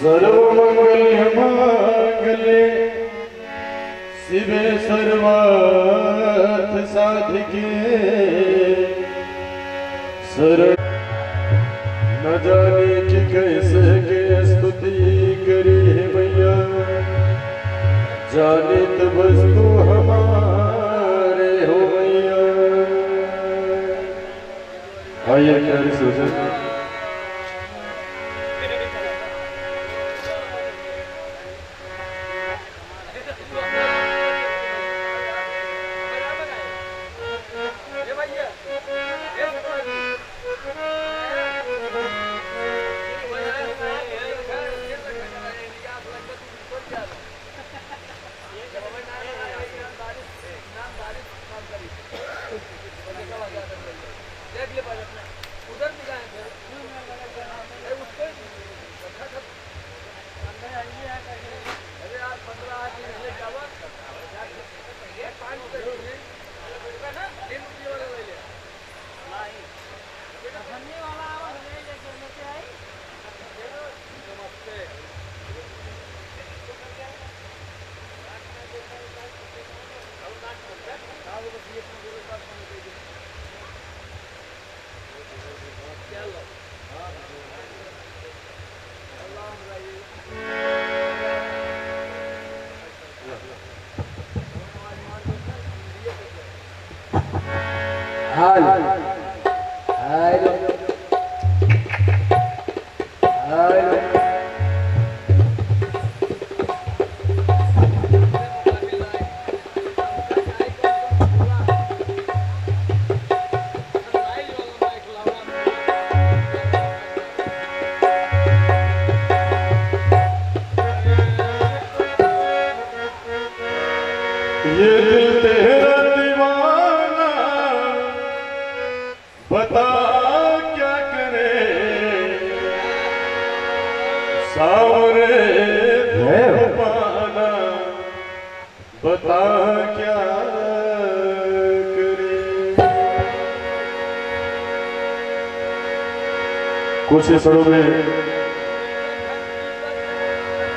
सर्वमंगलमांगल्ये शिवे सर्वार्थ साधिके शरण न जाने कि कैसे के स्तुति करी है मैया जाने तो वस्तु हमारे हो मैया। आइए प्यारे सुजन ये दिल तेरा दीवाना बता क्या करे सावरे पाना बता क्या करे। कुछ ही क्षणों में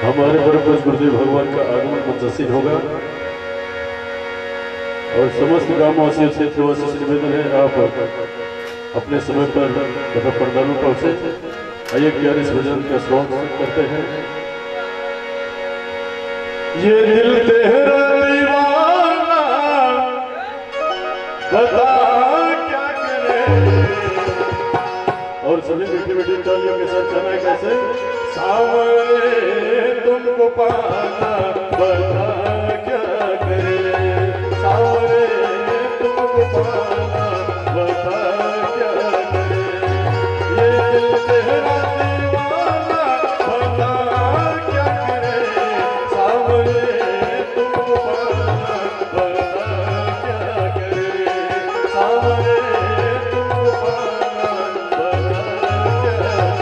हमारे परम गुरुदेव भगवान का आगमन मंचस्थित होगा और समस्त ग्रामवासियों से क्षेत्रवासियों से निवेदन है आप अपने समय पर तथा पंडालों पहुंचे। आइए प्यारे इस भजन का श्रवण करते हैं। ये दिल तेरा दीवाना बता क्या करे और सभी मीठी मीठी तालियों के साथ चलना कैसे सावरे तुमको पाना बता क्या करे सावरे तुमको पाना बता क्या करे। ये दिल तेरा दीवाना बता क्या करे सावरे तुमको पाना बता क्या करे सावरे तुमको पाना बता क्या करे।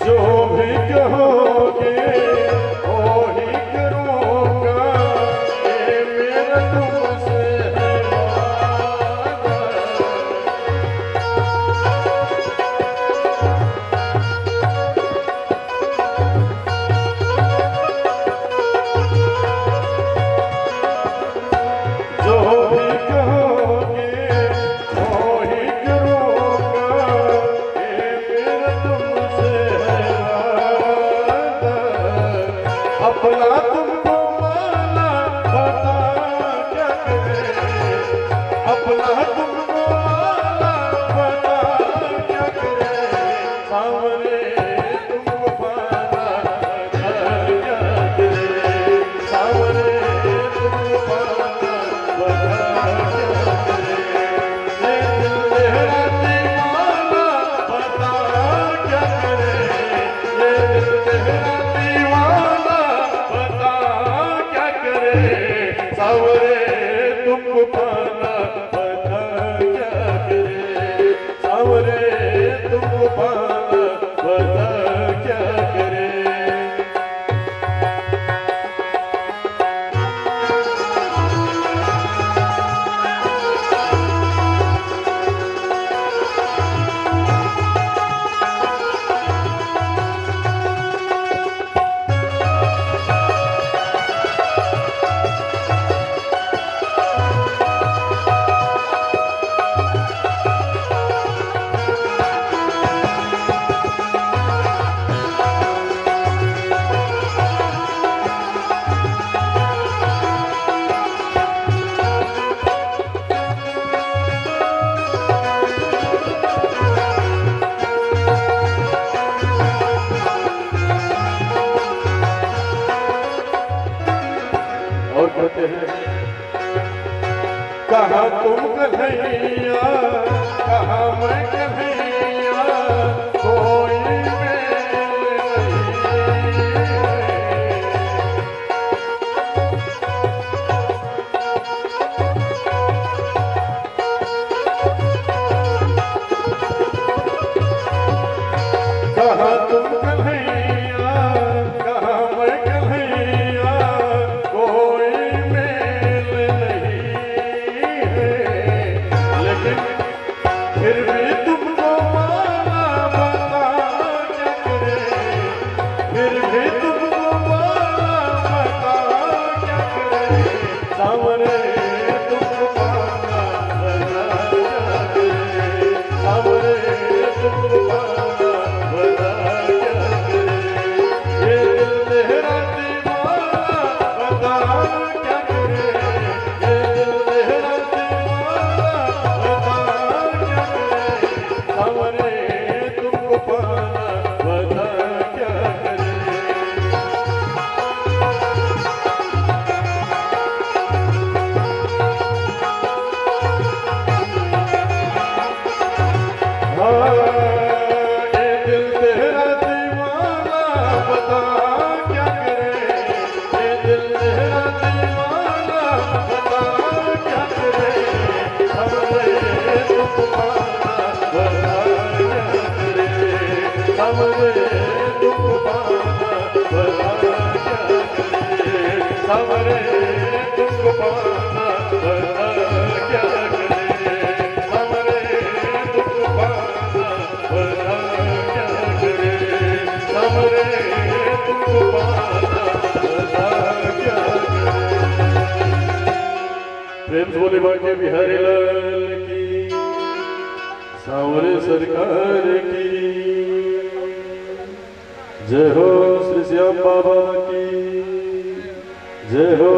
जो भी कहोगे वो ही करूँगा ये मेरा तुमसे है वादा। जो भी कहोगे वो ही करूँगा ये मेरा तुमसे है वादा। तुम कन्हैया कहाँ मैं कन्हैया कोई कहाँ तुम कन्हैया कहाँ मैं कन्हैया कोई मेल नहीं है लेकिन फिर भी तुमको माना बता क्या करे फिर भी तुमको माना बता क्या करे सावरे तुमको पाना बता क्या करे सावरे तुमको प्रेम से बोले बाके बिहारी लाल की सांवरे सरकार की जय हो श्री श्याम बाबा की जय हो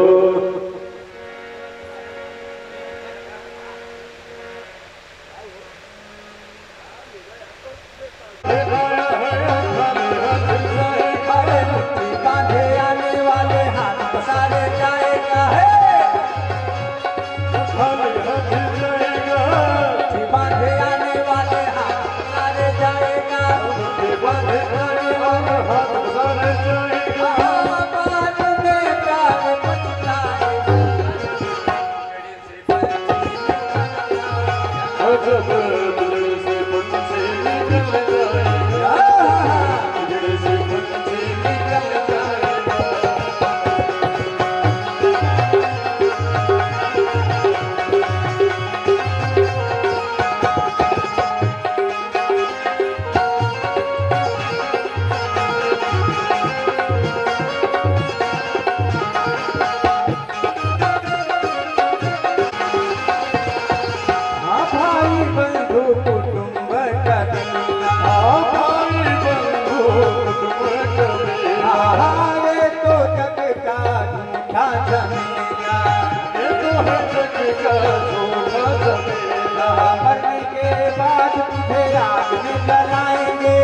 मरने के बाद तुझे आग में जलाएंगे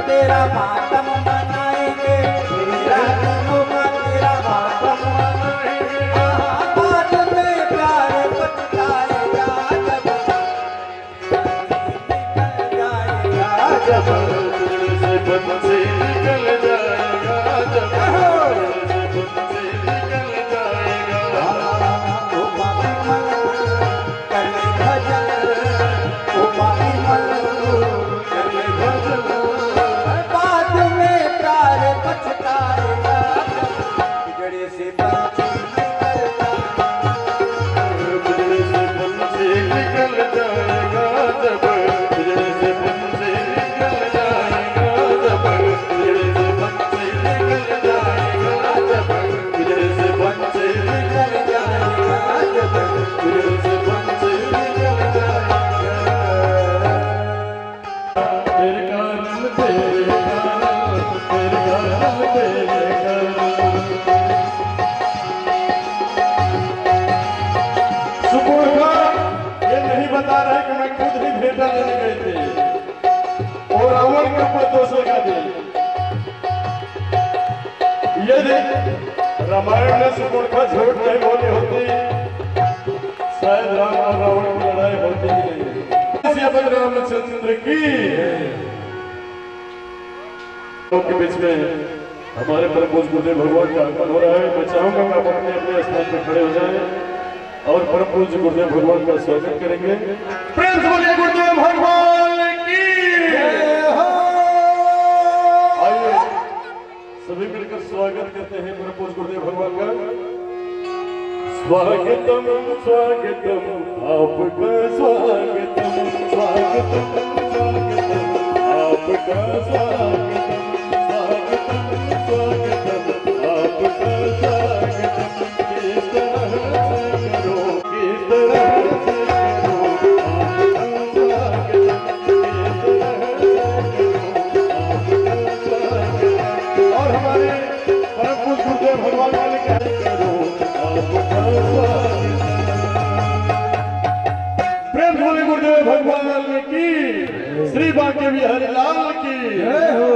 तेरा मातम मनाएंगे तेरा दिनों का तेरा मातम मनाएंगे बाद में प्यार बचताएगा जब निकल जाएगा जब से बंसी निकल जाएगा जब बता रहे कि मैं खुद ही भेटा लेने गए थे और रावण के ऊपर दोष लगा दिए। यदि रामायण में सुकुल का झूठ नहीं बोली होती, शायद राम और रावण की लड़ाई होती ही नहीं। रामचंद्र की के बीच में हमारे परम पूज्य गुरुदेव भगवान का आगमन हो रहा है। मैं चाहूंगा कि आप अपने अपने स्थान पर खड़े हो जाएं और परम पूज्य गुरुदेव भगवान का स्वागत करेंगे। प्रेम से बोलिए गुरुदेव भगवान की। आइए सभी मिलकर स्वागत करते हैं परम पूज्य गुरुदेव भगवान का। स्वागतम स्वागतम आपका स्वागतम, स्वागतम स्वागतम आपका स्वागतम, स्वागतम आपका स्वागतम। किस तरह से करो, किस तरह से करो आपका स्वागतम, किस तरह से करो आपका स्वागतम। और हमारे परम पूज्य गुरुदेव भगवान का लिखा करो आपका स्वागतम। प्रेम बोले गुरुदेव भगवान की, श्री बांके बिहारी लाल की जय हो।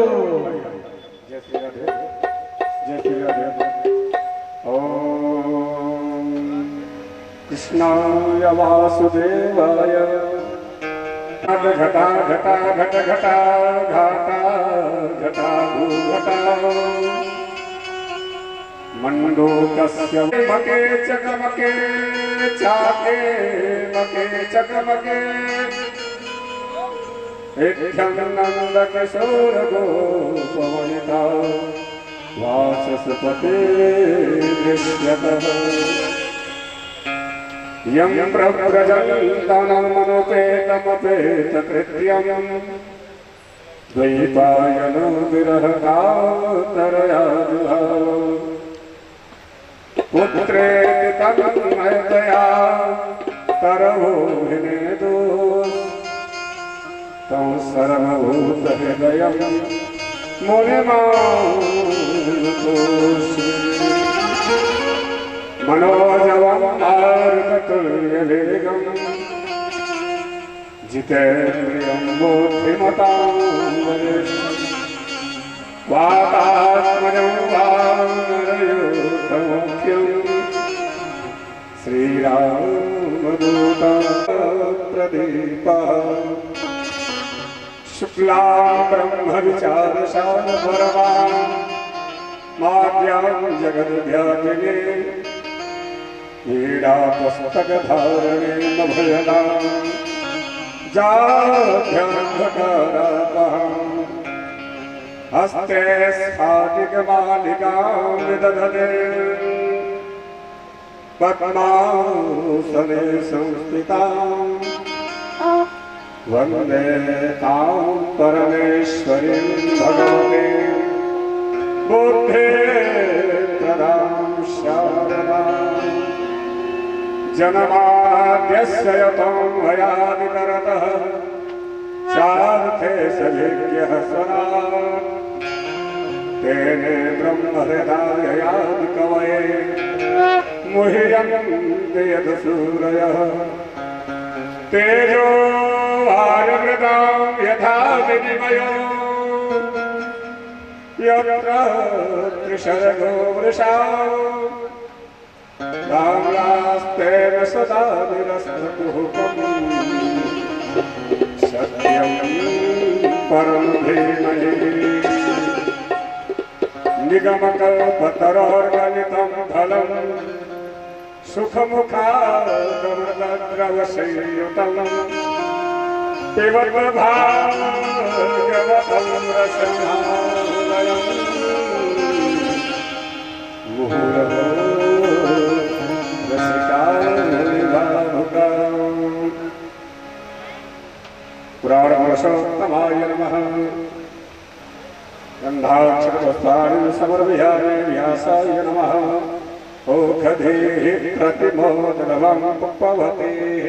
जय श्री राधे, जय श्री राधे। ओम कृष्णाय वासुदेवाय। घटा घटा घट घटा घाटा घटा भूघटा मंडूकस्य मके चकमके चाके मके चकमके इत्थं किशोर गोपवनिता वाचस्पते दृश्यतः यं प्रव्रजन्तनमनुपेतमपेतकृत्यं द्वैपायनो विरहकातरया जुहाव पुत्रेति तन्मयतया तरवो विनेदो तं सर्वभूतहृदयं मुनिमानतोऽस्मि। मनोजवं मारुततुल्यवेगं जितेन्द्रियं बुद्धिमतां वरिष्ठं वातात्मजं वानरयूथमुख्यं श्रीरामदूतं प्रदीपः शुक्लां ब्रह्मविचारशारपरमां माद्यां जगद्व्यापिने ईडापुस्तकधारणे नभयदां जाभ्यन्धकारापहां हस्ते स्फाटिकमालिकां विदधते पद्मासने संस्थितां वन्दे तां परमेश्वरीं भगवतीं बुद्धिप्रदां शारदां। जनमाद्यस्य यतं वयादितरतः चार्थे सविज्ञः स्वराट् तेने ब्रह्महृदाययादिकवये मुह्यन्ति यदसूरयः तेजो वायुमृतां यथा विनिमयो यत्र त्रिशर्गो वृषा राम्रास्तेन सदा निरस्तकुहकम् सत्यं परं धीमहि निगमकल्पतरोर्गलितं फलं सुखमुखादमृतद्रवसंयुतं पिबत भागवतं रसमालयम् मुहुरहो रसिकानिभावुकम्। पुराणपुरुषोत्तमाय नमः। गन्धाक्षरवस्त्राणि समर्पयामि व्यासाय नमः। ओखधेः प्रतिमोदनं पुष्पवतेः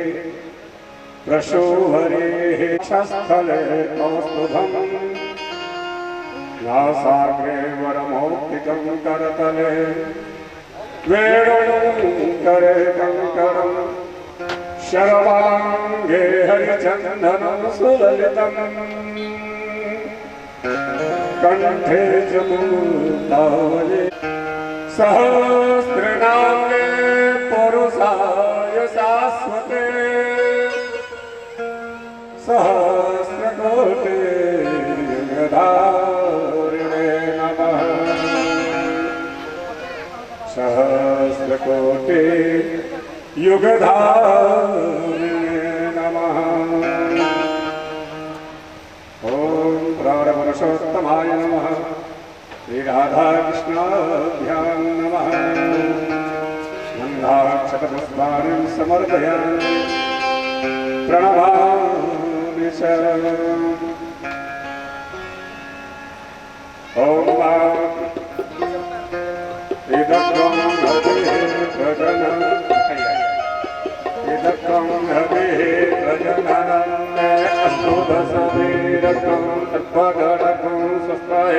प्रशोभरेः स्थले कौस्तुभम् नासाग्रे वरमौक्तिकं करतले वेणुं करे कङ्करं शर्वाङ्गे हरिचन्दनं सुललितम् कण्ठे च मुक्तावली सहस्रनाम्ने पुरुषाय शाश्वते सहस्रकोटि युगधारिणे नमः सहस्रकोटि युगधारिणे नमः ओम प्राणपुरुषोत्तमाय नमः श्री राधाकृष्णाभ्यां नमः गन्धाक्षतपुष्पाणि समर्पयामि प्रणमामि च ओम इदं हरिः प्रजननं इदं हरिः प्रजननं अस्तु दशवीरकं तत्त्वगणकं स्वस्ताय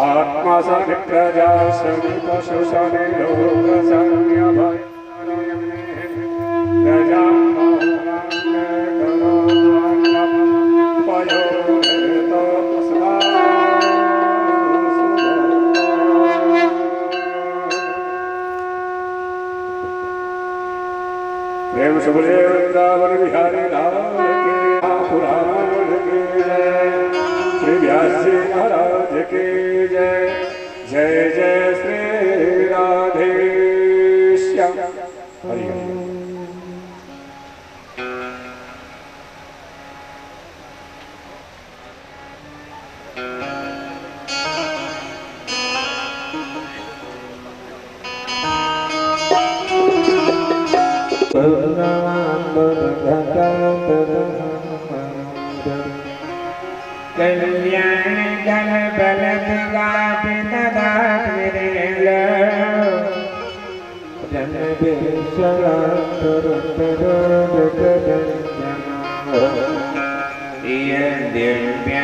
आत्मा सविप्रजा सविपशुषनि लोकसंयभय प्रजां प्रेम से बोले वृंदावन बिहारी लाल के पुराण की जय श्री व्यास जी महाराज की जय जय जय श्री राधे श्याम हरि हरि कल्याण गण बल गात जन बेसला दिव्य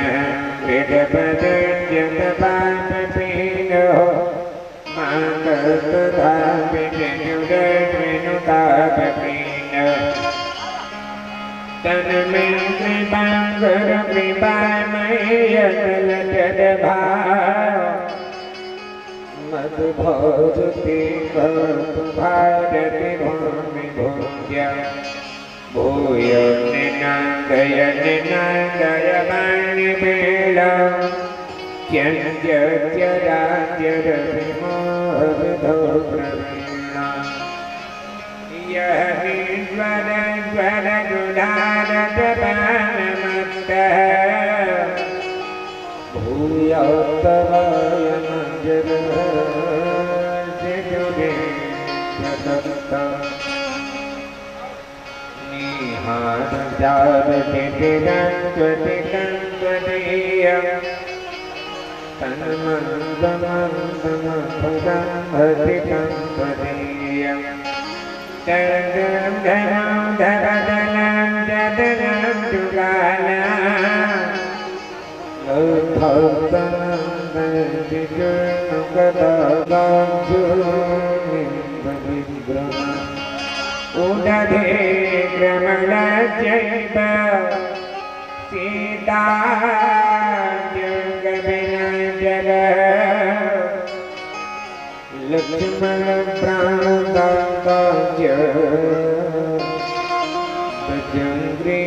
पेट पद जत पाप पीन मांगत धापित ताप पीन तन में कृपांगर कृपामय जल भाव मद भजति भारति भूमि भूज्य भूय निनादय वाणी बेल त्यज्य राज्य विमोह विधो प्रवीण यह ईश्वर स्वर गुणारत पानमत्त भूयोत्तमाय मंजर जिजुरे प्रदत्त निहार जार तिरंगति कंदीय तन मंद मंद मधुरं हरि कंदीय धनं धरदनं जदनं जुगाला भक्तनं दिजुर्नुगदाबांजुनिब्रह्म उदधे क्रमणजैव सीता जगविनजर लक्ष्मण प्राणदाताय भजंग्री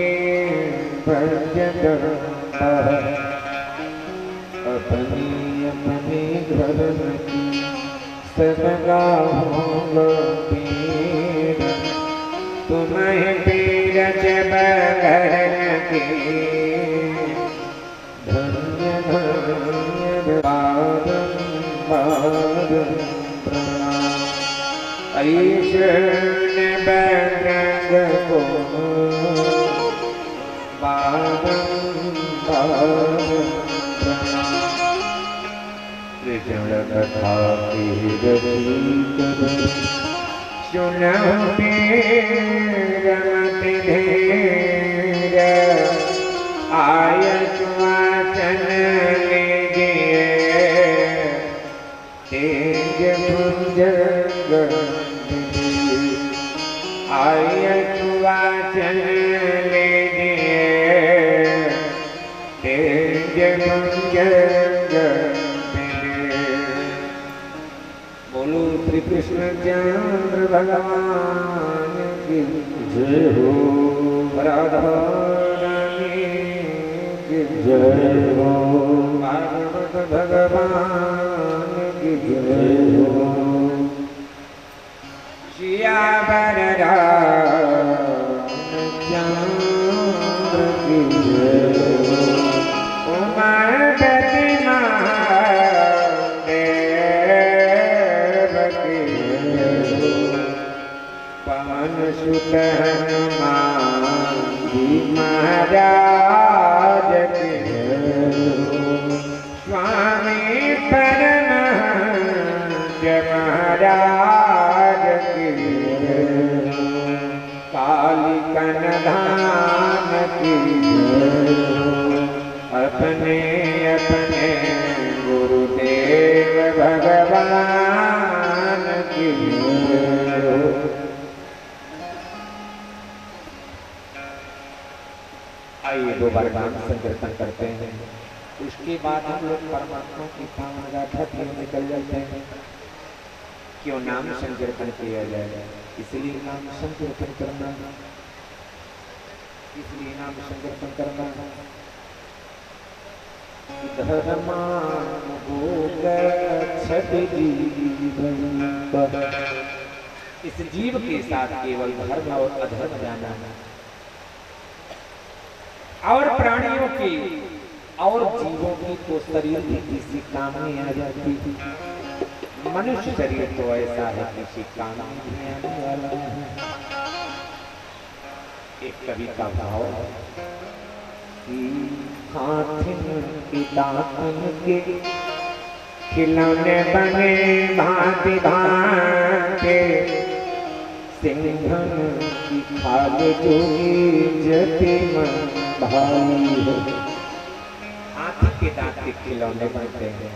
भजत अपनी अपनी घर की सबका होगा पीर तुम्हें पीर जब घर की धन्य धन्य बादम बादम प्रणाम ईश्वर बंग को बादम बादम कृष्ण कथा की रसिक सुनौ रमत धीर आय सुवाचन लीजिए तेज पुंज आय सुवाचन लीजिए तेज पुंज बोलो कृष्णचंद्र भगवान की जय हो, राधा रानी की जय हो, भागवत भगवान की जय हो, श्यावर रामचंद्र की जय हो, उमापति महादेव की पवन सुत हनुमान जी महाराज की स्वामी परमहंस महाराज की कालिकन धाम की अपने अपने गुरुदेव भगवान की आइए दो बार नाम संकीर्तन करते हैं, उसके बाद हम लोग परमात्मा की पावन गाथा की ओर निकल जाते हैं। क्यों नाम संकीर्तन किया जाए, इसलिए नाम संकीर्तन करना, इसलिए नाम संकीर्तन करना। धर्मान इस जीव के साथ केवल धर्म और अधर्म जाना और प्राणियों की और जीवों की तो शरीर भी किसी काम में आ जाती, मनुष्य शरीर तो ऐसा है किसी काम में आने वाला है। एक कवि का भाव कि हाथिन की दातन के खिलौने बने भांति भांति, सिंहन की खाल जोगी जति मन भाई है। हाथी के दांत के खिलौने बनते हैं,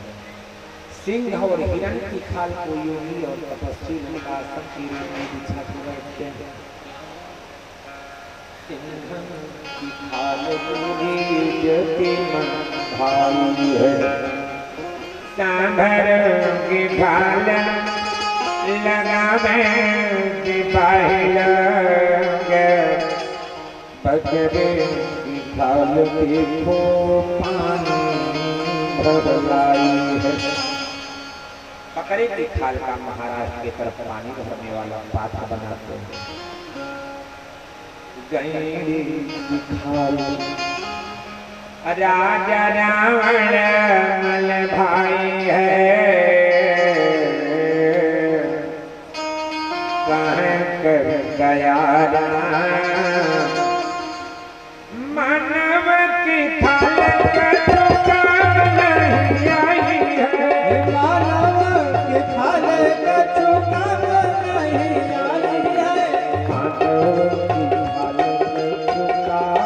सिंह और हिरण की खाल को योगी और तपस्वी लोग आसन की रूप में बिछा के बैठते हैं। सिंहन की खाल जोगी जति मन भाई है। सांभर की खाल लगावे सिपाही लोग, बकरे की खाल देखो पानी भर लाई है। बकरे की खाल का महाराष्ट्र की तरफ पानी भरने वाला पात्र बनाते हैं। गैंडी की खाल राजा रावण मल भाई है, कर गया मानव की खाल का काम नहीं आई है, मानव की खाल का काम नहीं आई है, मानव की खाल का काम नहीं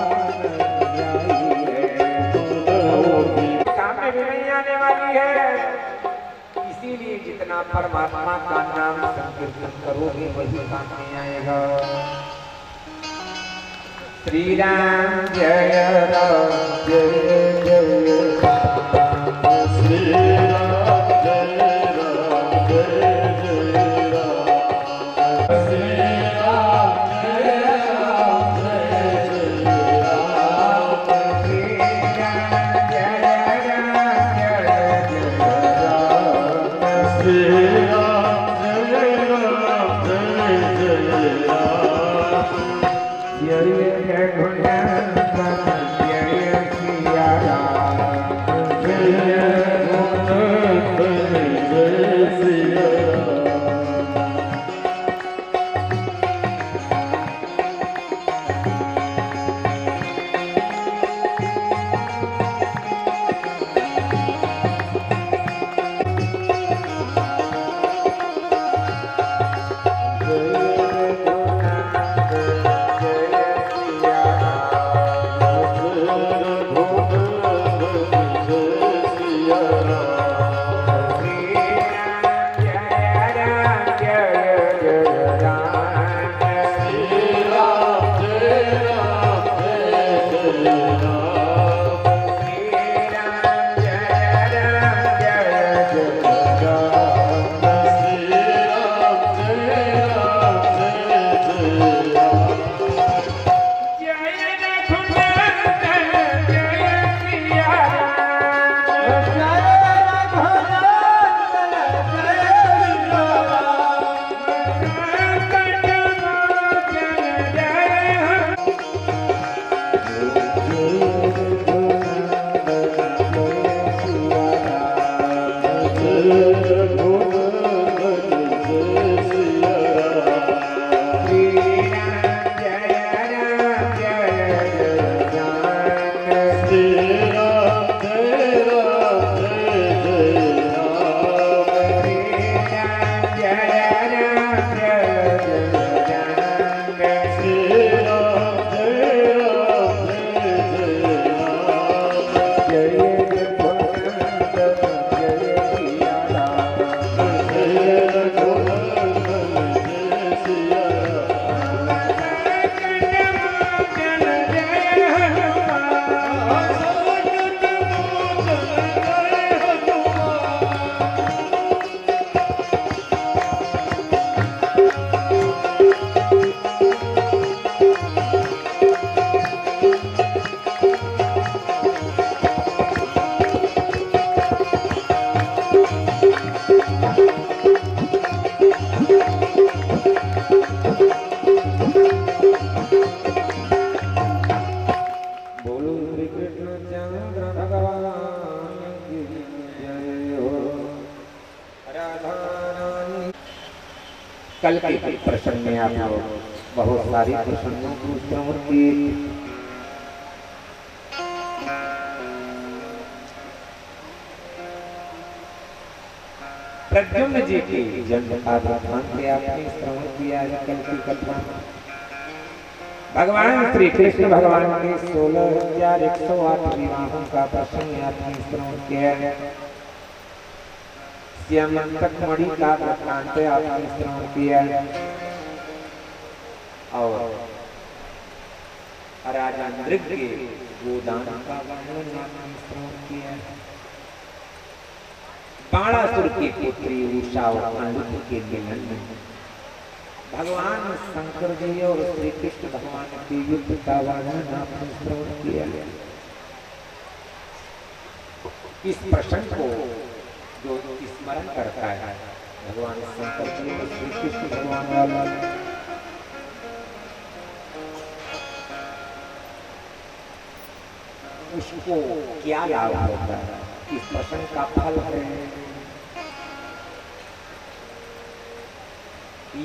आई है, काम में भी नहीं आने वाली है। इसीलिए जितना परमात्मा का नाम संकीर्तन करोगे वही काम में आएगा। श्री राम जय राम जय जय श्री राम जय राम जय जय राम, श्री राम जय राम जय जय राम, श्री राम जय राम जय जय राम, श्री राम जय राम जय जय राम, जय रघुनंदन जय सिया राम, जय रघुनंदन जय सिया राम। बोलो श्री कृष्ण चंद्र भगवान की जय हो। राधा रानी। कल के प्रसंग में आप लोग बहुत सारी प्रसंगों को श्रवण किए। प्रद्युम्न जी के जन्म का वृत्तांत आपने श्रवण किया है। कल की कथा भगवान श्री कृष्ण भगवान के 16,108 विवाहों का प्रसंग आपने श्रवण किया है। श्यामंतक मणि का वृत्तांत आपने श्रवण किया है और राजा नृग के गोदान का वर्णन आपने श्रवण किया है। बाणासुर की पुत्री उषा और पांडु के मिलन में भगवान शंकर जी और श्री कृष्ण भगवान के युद्ध का वर्णन आपने श्रवण किया। इस प्रसंग को जो स्मरण करता है भगवान शंकर जी और श्री कृष्ण भगवान वाला उसको क्या लाभ होता है। इस प्रसंग का फल है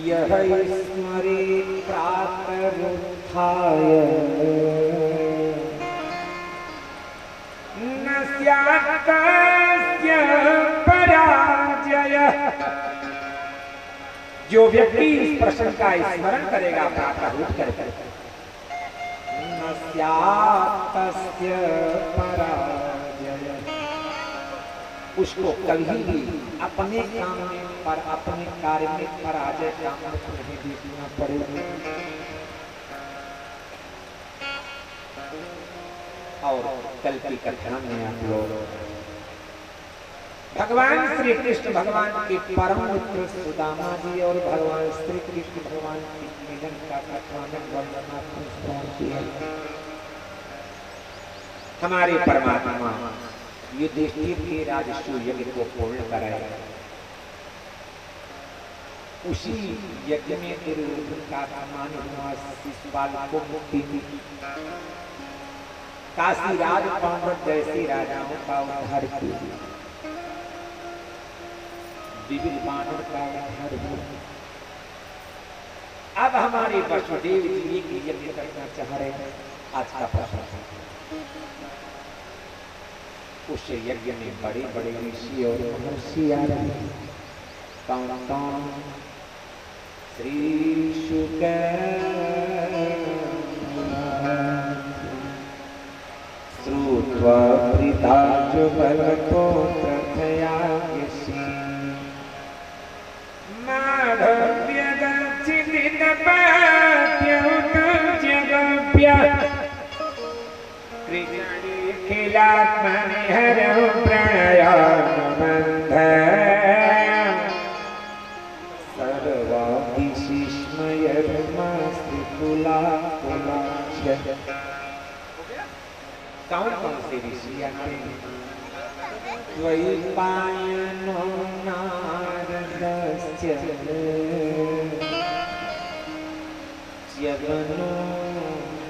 यह स्मरे प्रातरुत्थाय न स्यात् कस्य पराजय। जो व्यक्ति इस प्रसंग का स्मरण करेगा प्रातः उठ कर न स्यात् कस्य पराजय, उसको कभी भी अपने काम में पर अपने कार्य में पराजय का अर्थ नहीं देखना पड़ेगा। और कल की कथा में आप लोग भगवान श्री कृष्ण भगवान के परम मित्र सुदामा जी और भगवान श्री कृष्ण भगवान के मिलन का कथा में वर्णन आपने श्रवण किया। हमारे परमात्मा युधिष्ठिर के राजसूय यज्ञ को पूर्ण कराया। उसी यज्ञ में दुर्योधन का अपमान हुआ, शिशुपाल को मुक्ति दी, काशी राज पांडव जैसे राजाओं का उद्धार किया, विविध बानर का उद्धार हुआ। अब हमारे वसुदेव जी एक यज्ञ करना चाह रहे हैं। आज का प्रश्न उस यज्ञ में बड़े बड़े ऋषि और महर्षि आ रहे हैं। कौन कौन? श्री शुक श्रुत्वा वृथा जुगलतो प्रथयागसि माधव्य गच्छित पात्यौत जगभ्य कृष्ण खिलात्मनि हरौ प्रणयानुबन्ध सर्वातिशिष्मयर्मास्ति कुलाकुलाच्य। कौन से ऋषि आते हैं? द्वैपायनो नारदस्य च्यवनो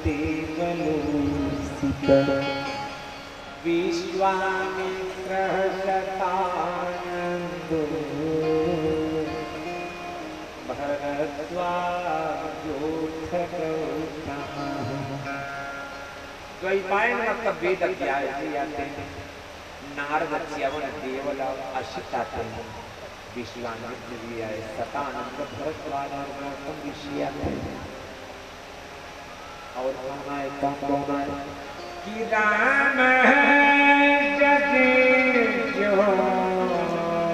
देवलोसितः विश्वामित्रः शतानन्दो भरद्वाजोऽथ गौतमः। द्वैपायन मतलब वेद व्यास जी आते हैं, नारद च्यवन देवल अशित आते हैं, विश्वामित्र जी आए, शतानंद भरद्वाज और गौतम ऋषि आते हैं। और कौन आए? कौन आए? कि राम जगेजो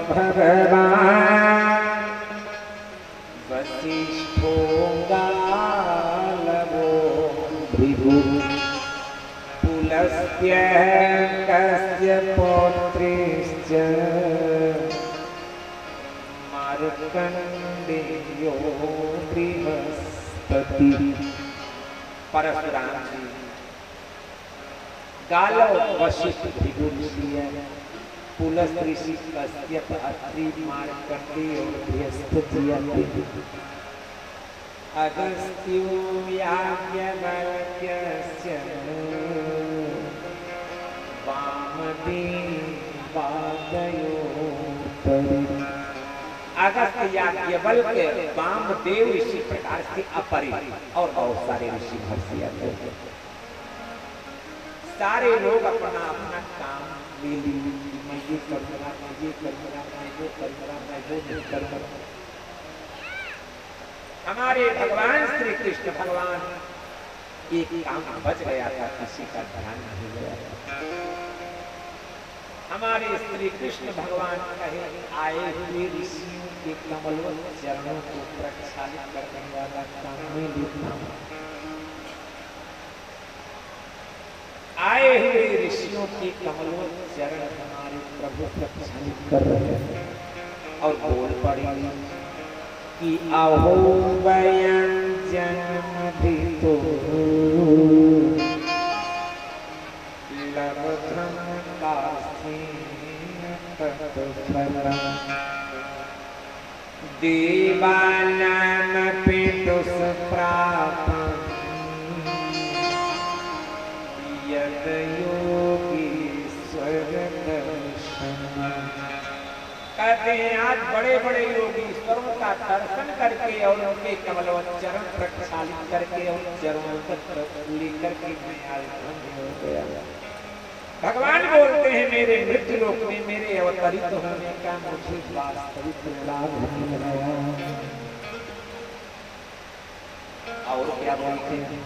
भगवान वसिष्ठो गालवो भृगु पुलस्त्य कस्य पौत्रेश्च मार्कण्डेयो बृहस्पति। परशुराम जी, गालव वशिष्ठ भृगु ऋषि है, पुलस ऋषि कश्यप अत्रि मार्कण्डेय और बृहस्पति आते हैं। अगस्त्यो याज्ञवल्क्यस्य अगस्त याज्ञवल्क के वामदेव इसी प्रकार से अपरि और बहुत सारे ऋषि महर्षि आते हैं। सारे लोग अपना अपना काम ले ली, मैं ये करूँगा, मैं ये करूँगा, मैं वो करूँगा, मैं वो नहीं करूँगा। हमारे भगवान श्री कृष्ण भगवान एक काम बच गया था, किसी का ध्यान नहीं गया था। हमारे श्री कृष्ण भगवान कहे आए हुए ऋषियों के कमलवत चरणों को प्रक्षालित करने वाला काम मैं लेता हूं। आए हुए ऋषियों के कमलवत चरण हमारे प्रभु प्रक्षालित कर रहे हैं और बोल पड़े कि अहो व्यंजन मधितो लब्धम देवानामपि दुष्प्रापं यद योगीश्वर दर्शनम्। कहते हैं आज बड़े बड़े योगीश्वरों का दर्शन करके और उनके कमलवत चरण प्रक्षालित करके और चरणों तक लेकर के मैं आज धन्य हो गया। भगवान बोलते हैं मेरे मृत्यु लोक में मेरे अवतरित होने का मुझे वास्तविक लाभ नहीं मिला। और क्या बोलते हैं,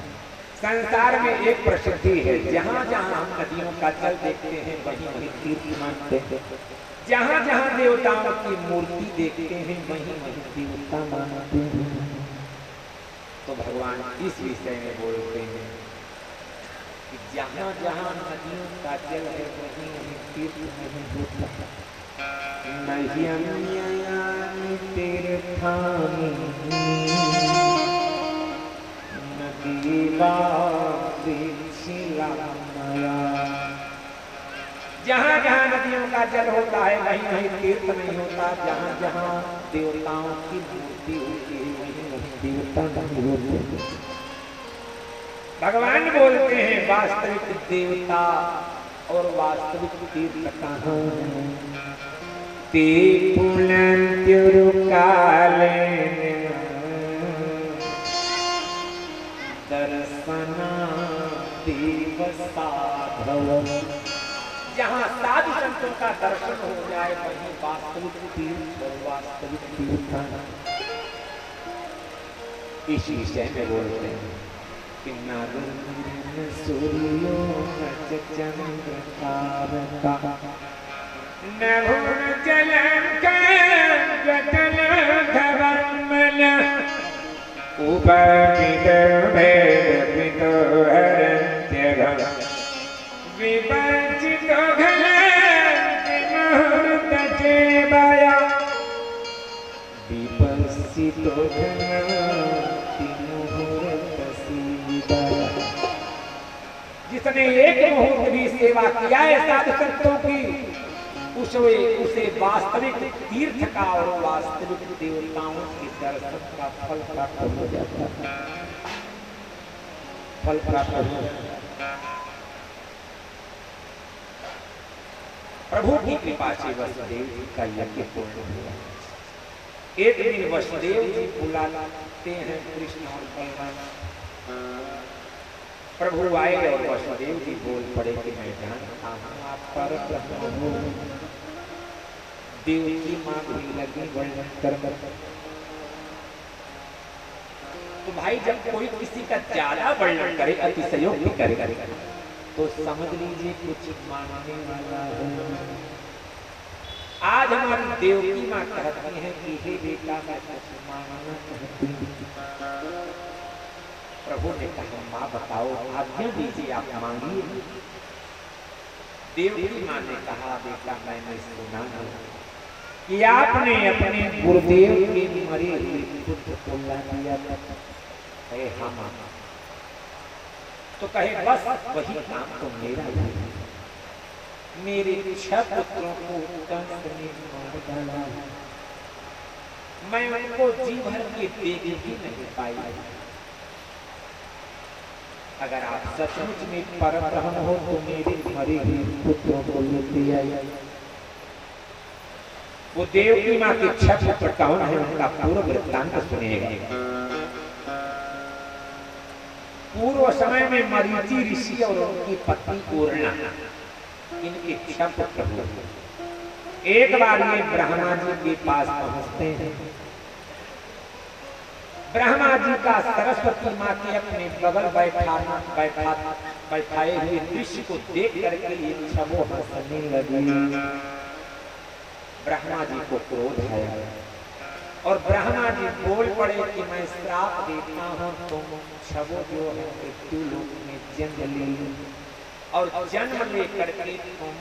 संसार में एक प्रसिद्धि है, जहाँ जहाँ हम नदियों का जल देखते हैं वहीं वहीं तीर्थ मानते हैं, जहाँ जहाँ देवताओं की मूर्ति देखते हैं वहीं वहीं देवता मानते हैं। तो भगवान इस विषय में बोलते हैं जहाँ जहाँ नदियों का जल है वहीं वहीं तीर्थ नहीं होता। नह्यम्ययानि तीर्थानि नदीवादिशिलामया। जहाँ जहाँ नदियों का जल होता है वहीं वहीं तीर्थ नहीं होता। जहाँ जहाँ देवताओं की मूर्ति होती है वहीं वहीं देवता नहीं होते। भगवान बोलते हैं वास्तविक देवता और वास्तविक तीर्थ कहाँ हैं? ते पुनन्त्युरुकालेन दर्शनादेव साधव। जहाँ साधु संतों का दर्शन हो जाए वहीं वास्तविक तीर्थ और वास्तविक तीर्थ। इस विषय में बोलते हैं सूर्यो चंद्र तारका नभुन जलंकन धवमन उपमित भेद हरत्यघ विवर्जित घन मुहूर्त चेबया विपस्सित घन जिसने एक मुहूर्त भी सेवा किया है साधु संतों की उसे वास्तविक तीर्थ का और वास्तविक देवताओं के दर्शन का फल प्राप्त हो जाता है। फल प्राप्त हो प्रभु की कृपा से वसुदेव जी का यज्ञ पूर्ण हुआ। एक दिन वसुदेव जी बुलाते हैं कृष्ण और बलराम। प्रभु आए और वसुदेव जी बोल पड़े कि मैं जानता हूँ आप पर ब्रह्म हो। देव की माँ भी लगी वर्णन कर। तो भाई जब कोई किसी का ज्यादा वर्णन करे अतिशयोक्ति करे तो समझ लीजिए कुछ मानने वाला है। आज हमारी देव की माँ कहती है कि हे बेटा मैं कुछ मानना चाहती हूँ। प्रभु ने कहा माँ बताओ आज्ञा दीजिए आप मांगिए। देव की माँ ने कहा बेटा मैंने सुना है कि आपने अपने गुरुदेव के मरे हुए पुत्र को ला दिया था। हाँ माँ। तो कहे बस वही काम तो मेरा भी है। मेरे 6 पुत्रों को कंस ने मार डाला। मैं उनको जी भर के देख भी नहीं पाई। अगर आप सचमुच में परब्रह्म हो तो मेरे मरे हुए पुत्रों को लेते आइए। वो देवकी माँ के 6 पुत्र कौन है, उनका पूर्व वृत्तांत सुनिएगा। पूर्व समय में मरीचि ऋषि और उनकी पत्नी उर्णा, इनके 6 पुत्र हुए। एक बार ये ब्रह्मा जी के पास पहुंचते हैं। ब्रह्मा जी का सरस्वती माँ के अपने बगल बैठाए हुए दृश्य को देख करके ये छबो हंसने लगी। ब्रह्मा जी को क्रोध आया और ब्रह्मा जी बोल पड़े कि मैं श्राप देता हूँ, तुम छबो जो है मृत्यु लोक में जन्म ले और जन्म लेकर के तुम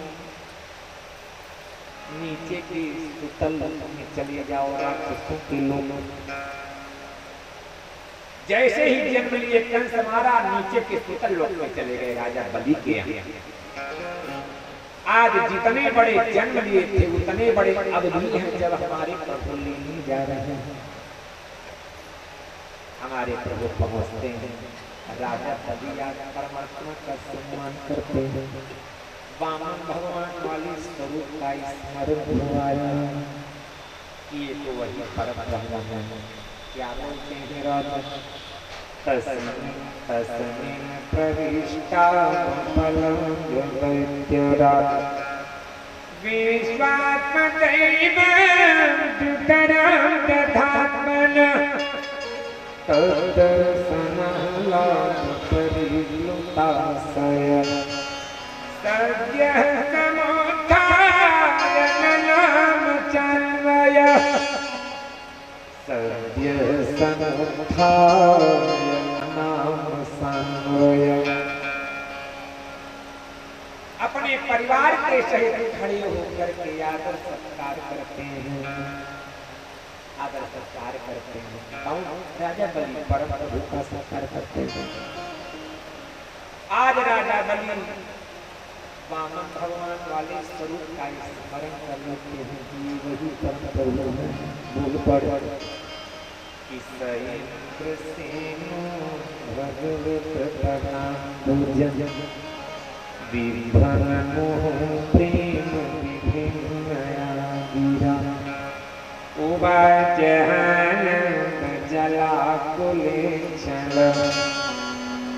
नीचे की सुतल में चले जाओ, राक्षसों के लोग। जैसे ही जन्म लिए कंस मारा, नीचे के सुतल लोक में चले गए राजा बलि के यहाँ। आज जितने बड़े जन्म लिए थे उतने बड़े अब भी हैं जब हमारे प्रभु लेने जा रहे हैं। हमारे प्रभु पहुंचते हैं, राजा बलि आकर परमात्मा का सम्मान करते हैं। वामन भगवान वाली स्वरूप का स्मरण हुआया। ये तो वही परब्रह्म है। क्या बोलते हैं राजा? तस्मिन् प्रविष्टा फलं दैत्यराज विश्वात्मदैव दुतरं दधात्मनः तद्दर्शनालापरिप्लुताशय सद्यः समुत्थाय ननाम चान्वयः सद्यः समुत्थाय नाम सान्वय। अपने परिवार के सहित खड़े होकर के आदर सत्कार करते हैं, आदर सत्कार करते हैं। कौन? राजा बलि परम प्रभु का सत्कार करते हैं। आज राजा बलि वामन भगवान वाले स्वरूप का स्मरण कर लेते हैं कि वही परम प्रभु है। बोल पड़ इंद्र सेनो भगवत प्रणाम विभ्रम मोह प्रेम विभिन्नया गिरा उवाच आनंद जलाकुलेक्षण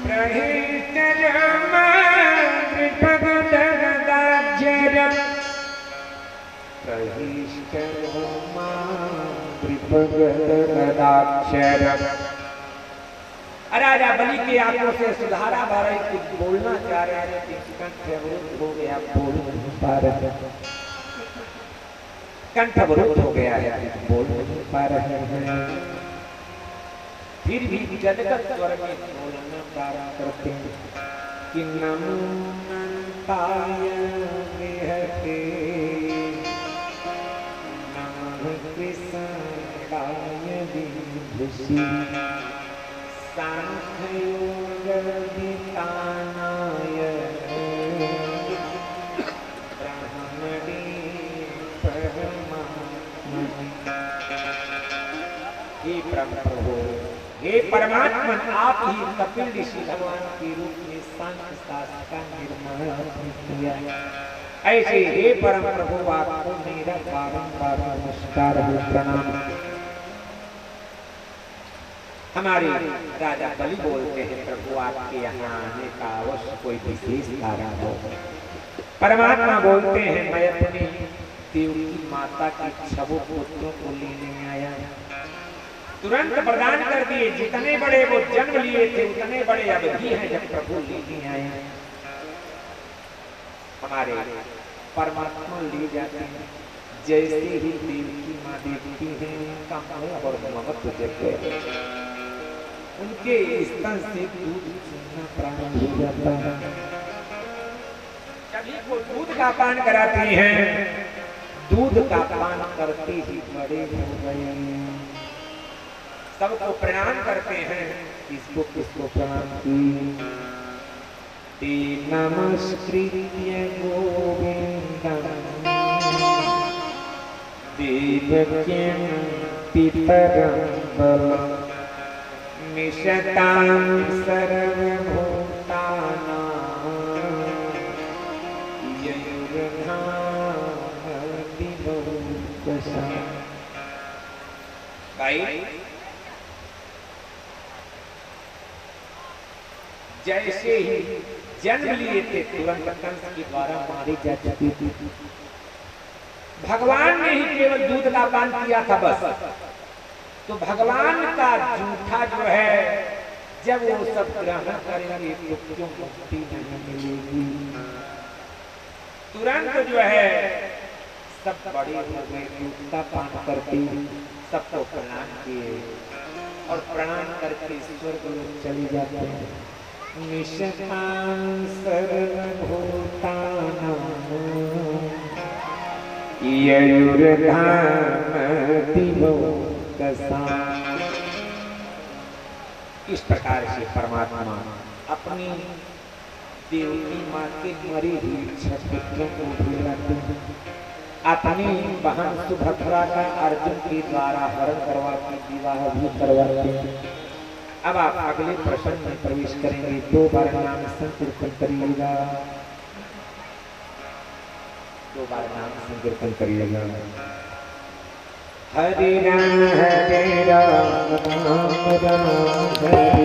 प्रहिष्ट रोमांद्रिपगदगदाक्षर प्रहिष्ट रोमांद्रिपगदगदाक्षर। राजा बलि की आंखों से सुधारा बारह कुछ बोलना चाह रहे थे, कंठ अवरुद्ध हो गया, बोल नहीं पा रहे। कंठ अवरुद्ध हो गया है, बोल नहीं पा रहे हैं। फिर भी गदगद स्वर में बोलना प्रारंभ करते हैं कि नमो अनंताय विहते नमः कृष्णाय विभूषि सांख्योगवितानाय ब्रह्मणे परमात्मने। हे प्रभु, हे परमात्मा, आप ही कपिल ऋषि भगवान के रूप में सांख्य शास्त्र का निर्माण किया। ऐसे हे परम प्रभु, आपको मेरा बारंबार नमस्कार है, प्रणाम। हमारे राजा बलि बोलते हैं, प्रभु आपके यहाँ आने का अवश्य कोई विशेष कारण हो। परमात्मा बोलते हैं, मैं अपनी देवकी माता के 6 पुत्रों को लेने आया। तुरंत प्रदान कर दिए। जितने बड़े वो जन्म लिए थे उतने बड़े अब भी हैं जब प्रभु लेने आए। हमारे परमात्मा ले जाते हैं। जैसे ही देवकी माँ देखती है उनका मोह और ममत्व जग गया। उनके स्तन से दूध चूना प्रारंभ हो जाता है। सभी को दूध का पान कराती हैं। दूध का पान करते ही बड़े हो गए। सबको प्रणाम करते हैं। किसको किसको प्रणाम की? नमस्कृत्य गोविंदं देवकीं पितरं बलं निशतां सर्वभूतानां भाई जैसे ही जन्म लिए थे तुरंत कंस के द्वारा मारी जा चुकी थी। भगवान ने ही केवल दूध का पान किया था बस। तो भगवान का जूठा जो है जब वो सब ग्रहण करेंगे तो क्यों मुक्ति नहीं मिलेगी। तुरंत जो है सब बड़े हो गए, दूध का पान करके सबको प्रणाम किए और प्रणाम करके स्वर्ग लोग चले जाते हैं। निशकां सर्वभूतानां इस प्रकार से परमात्मा अपनी देवकी माँ के मरी हुई 6 पुत्रों को बुलाते हैं। अपनी बहन सुभद्रा का अर्जुन के द्वारा हरण करवा के विवाह भी करवाते हैं। अब आप अगले प्रश्न में प्रवेश करेंगे। 2 बार नाम संकीर्तन करिएगा, 2 बार नाम संकीर्तन करिएगा। हरे राम राम राम हरे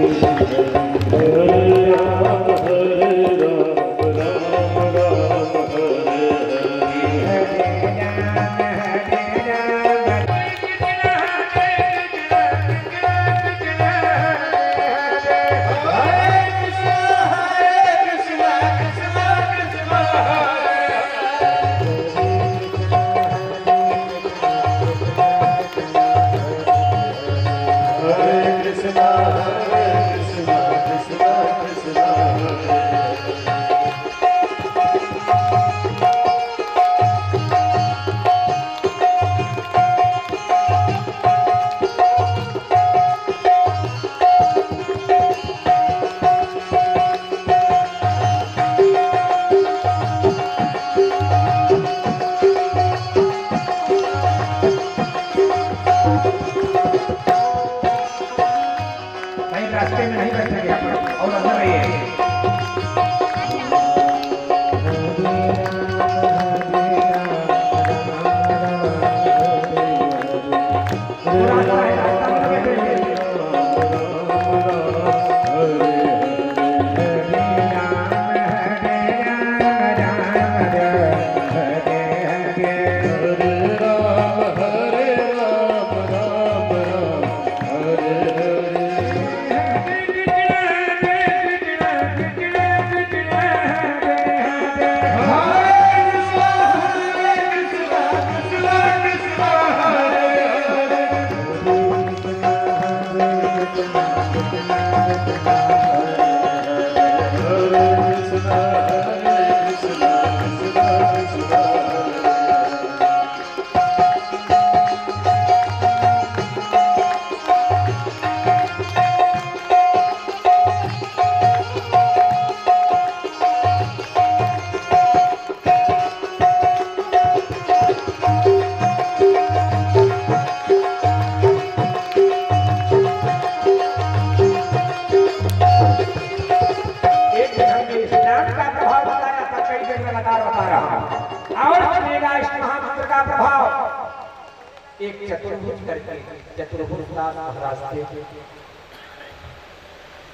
एक चतुर्भुज करके चतुर्भुज दास महाराज थे।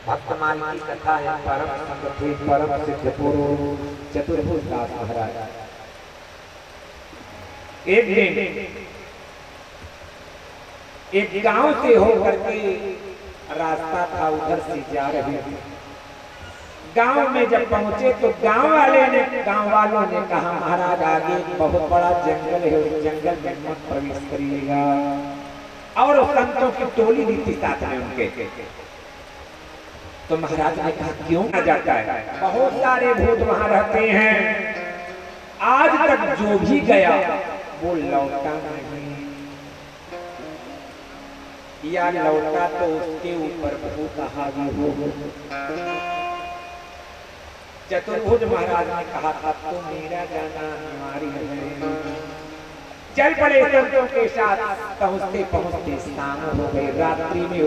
भक्तमाल की कथा है। परम संत थे, परम सिद्ध पुरुष चतुर्भुज दास महाराज। एक दिन एक गांव से होकर के रास्ता था, उधर से जा रहे थे। गांव में जब पहुंचे तो गांव वालों ने कहा महाराज आगे बहुत बड़ा जंगल है, उस जंगल में मत प्रवेश करिएगा। और संतों की टोली भी थी साथ में उनके। तो महाराज ने कहा क्यों ना जाता है, बहुत सारे भूत वहां रहते हैं, आज तक जो भी गया वो लौटा नहीं, या लौटा तो उसके ऊपर भूत हावी हो गए। चतुर्भुज महाराज ने कहा था तो मेरा जाना हमारी है। चल पड़े संतों के साथ। पहुंचते पहुंचते शाम हो गई। रात्रि में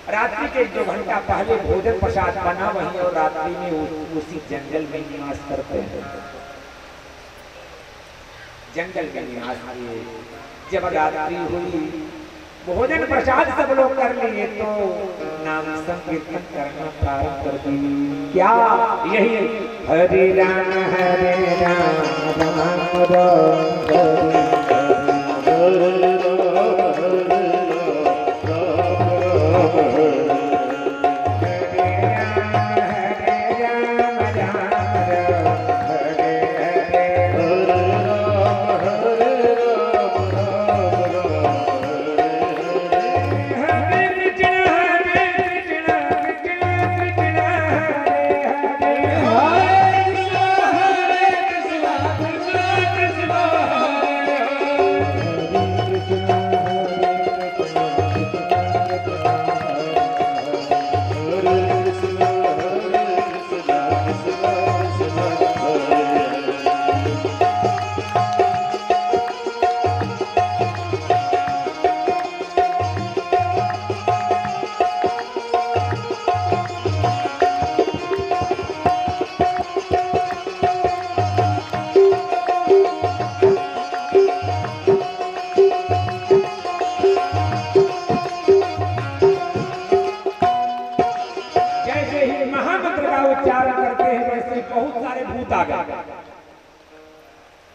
रात्रि के 2 घंटा पहले भोजन प्रसाद बना वहीं, और रात्रि में उसी जंगल में निवास करते हैं। जंगल में निवास किए। जब रात्रि हुई, भोजन प्रसाद सब लोग कर लिए तो नाम संकीर्तन करना प्रारंभ कर दिए। क्या यही हरे राम राम राम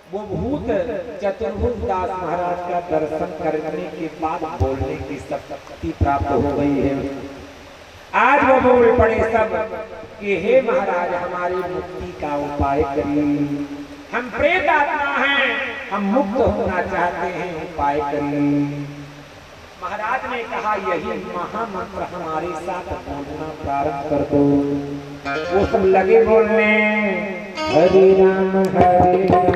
वो भूत चतुर्भुज दास महाराज का दर्शन करने के बाद बोलने की शक्ति प्राप्त हो गई है। आज वो बोल पड़े सब कि हे महाराज हमारी मुक्ति का उपाय करिए, हम प्रेत आत्मा हैं, हम मुक्त होना चाहते हैं, उपाय करिए। महाराज ने कहा यही महामंत्र हमारे साथ बोलना प्रारंभ कर दो। वो सब लगे बोलने हरे राम हरे राम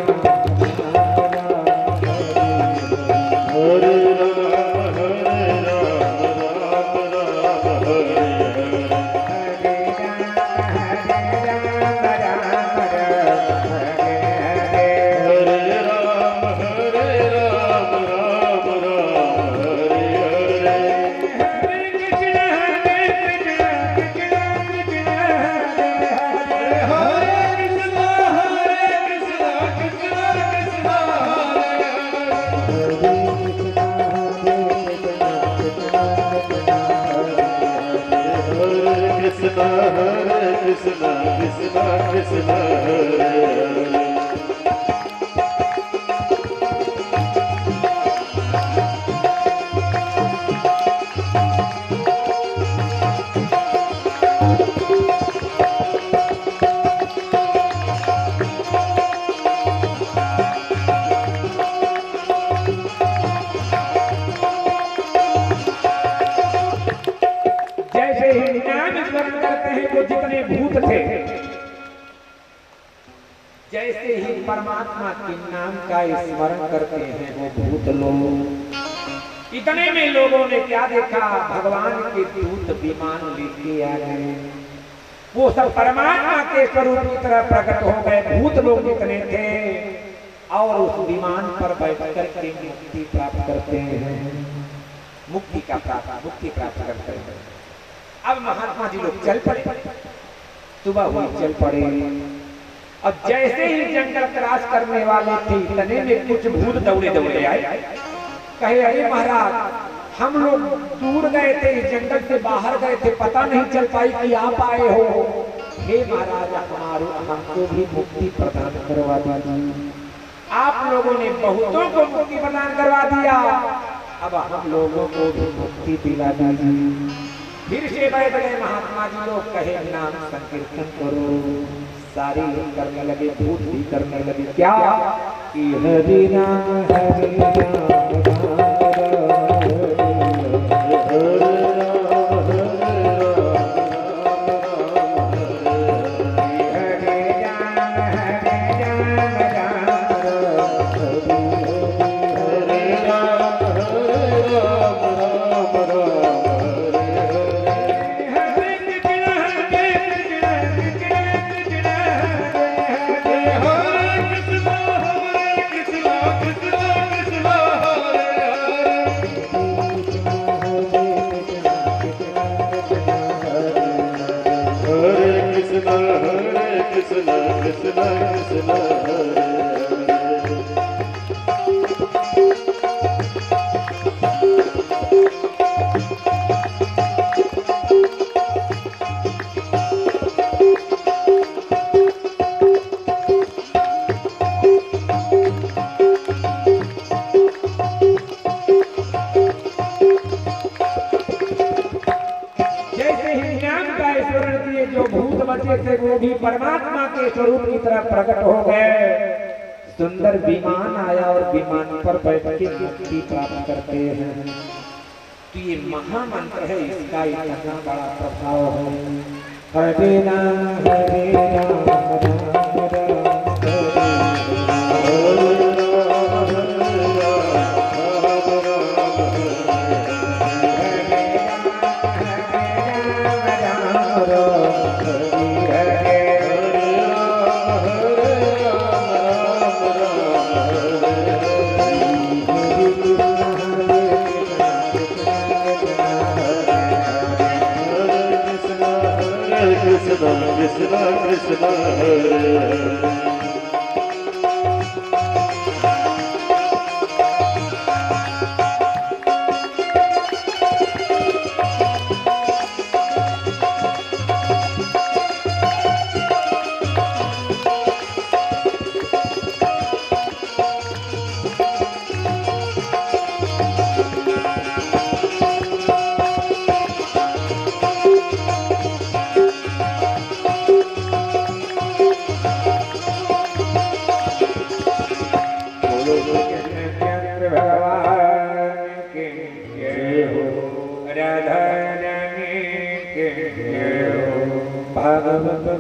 कृष्णा कृष्णा कृष्णा हरे हरे। जैसे ही परमात्मा के नाम का स्मरण करते हैं वो भूत लोग, इतने में लोगों ने क्या देखा, भगवान के दूत विमान लेके आ गए। वो सब परमात्मा के स्वरूप की तरह प्रकट हो गए। भूत लोग जितने थे और उस विमान पर बैठ करके मुक्ति प्राप्त करते हैं, मुक्ति प्राप्त करते हैं। अब महात्मा जी लोग चल पड़े, सुबह हुई चल पड़े। अब जैसे ही जंगल क्रॉस करने वाले थे इतने में कुछ भूत दौड़े दौड़े आए। कहे अरे महाराज हम लोग दूर गए थे, जंगल से बाहर गए थे, पता नहीं चल पाई कि आप आए हो। हे महाराज हमारे हमको भी मुक्ति प्रदान करवा दीजिए। आप लोगों ने बहुतों को मुक्ति प्रदान करवा दिया, अब हम लोगों को भी मुक्ति दिला दीजिए। फिर से बैठ गए महात्मा जी लोग, कहे नाम संकीर्तन करो। सारे लोग करने लगे, भूत भी करने लगे। क्या कि हरि राम हरि राम कृष्णा कृष्णा कृष्णा हरे हरे। परमात्मा के स्वरूप की तरह प्रकट हो गए। सुंदर विमान आया और विमान पर बैठ के मुक्ति प्राप्त करते हैं। तो ये महामंत्र है, इसका इतना बड़ा प्रभाव है। हरे राम राम कृष्ण कृष्ण हरे हरे।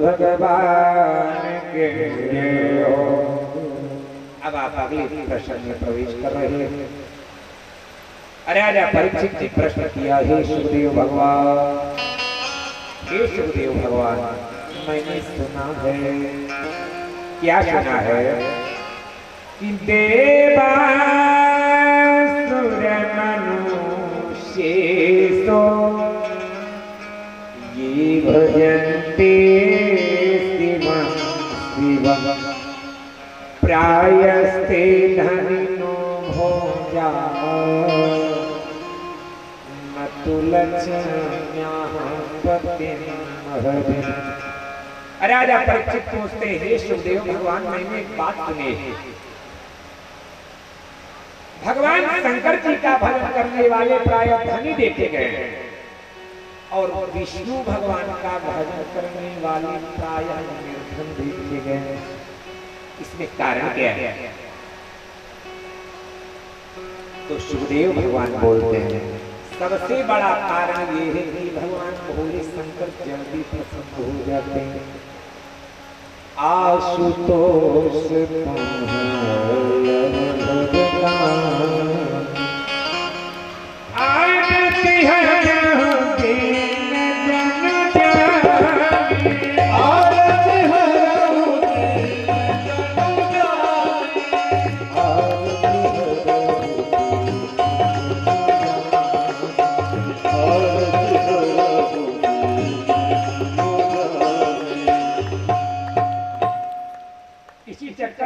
भगवान के हो। अब आप अगले प्रश्न में प्रवेश कर रहे हैं। राजा परीक्षित ने प्रश्न किया, हे सुखदेव भगवान, हे सुखदेव भगवान, मैंने सुना है, क्या सुना है कि देवासुर मनुष्य सो ये भजन्ते शिवं शिवं प्रायस्ते धनिनो भोजा मतुलक्ष्म्याः पतिं महदिं। राजा परीक्षित पूछते, हे सुखदेव भगवान, मैंने एक बात सुनी है। भगवान शंकर जी का भजन करने वाले प्राय धनी देखे गए और विष्णु भगवान का भजन करने वाले प्राय निर्धन देखे गए। इसमें कारण क्या है? तो सुखदेव भगवान बोलते हैं, सबसे बड़ा कारण ये है कि भगवान भोले शंकर जल्दी प्रसन्न हो जाते हैं। आशुतोष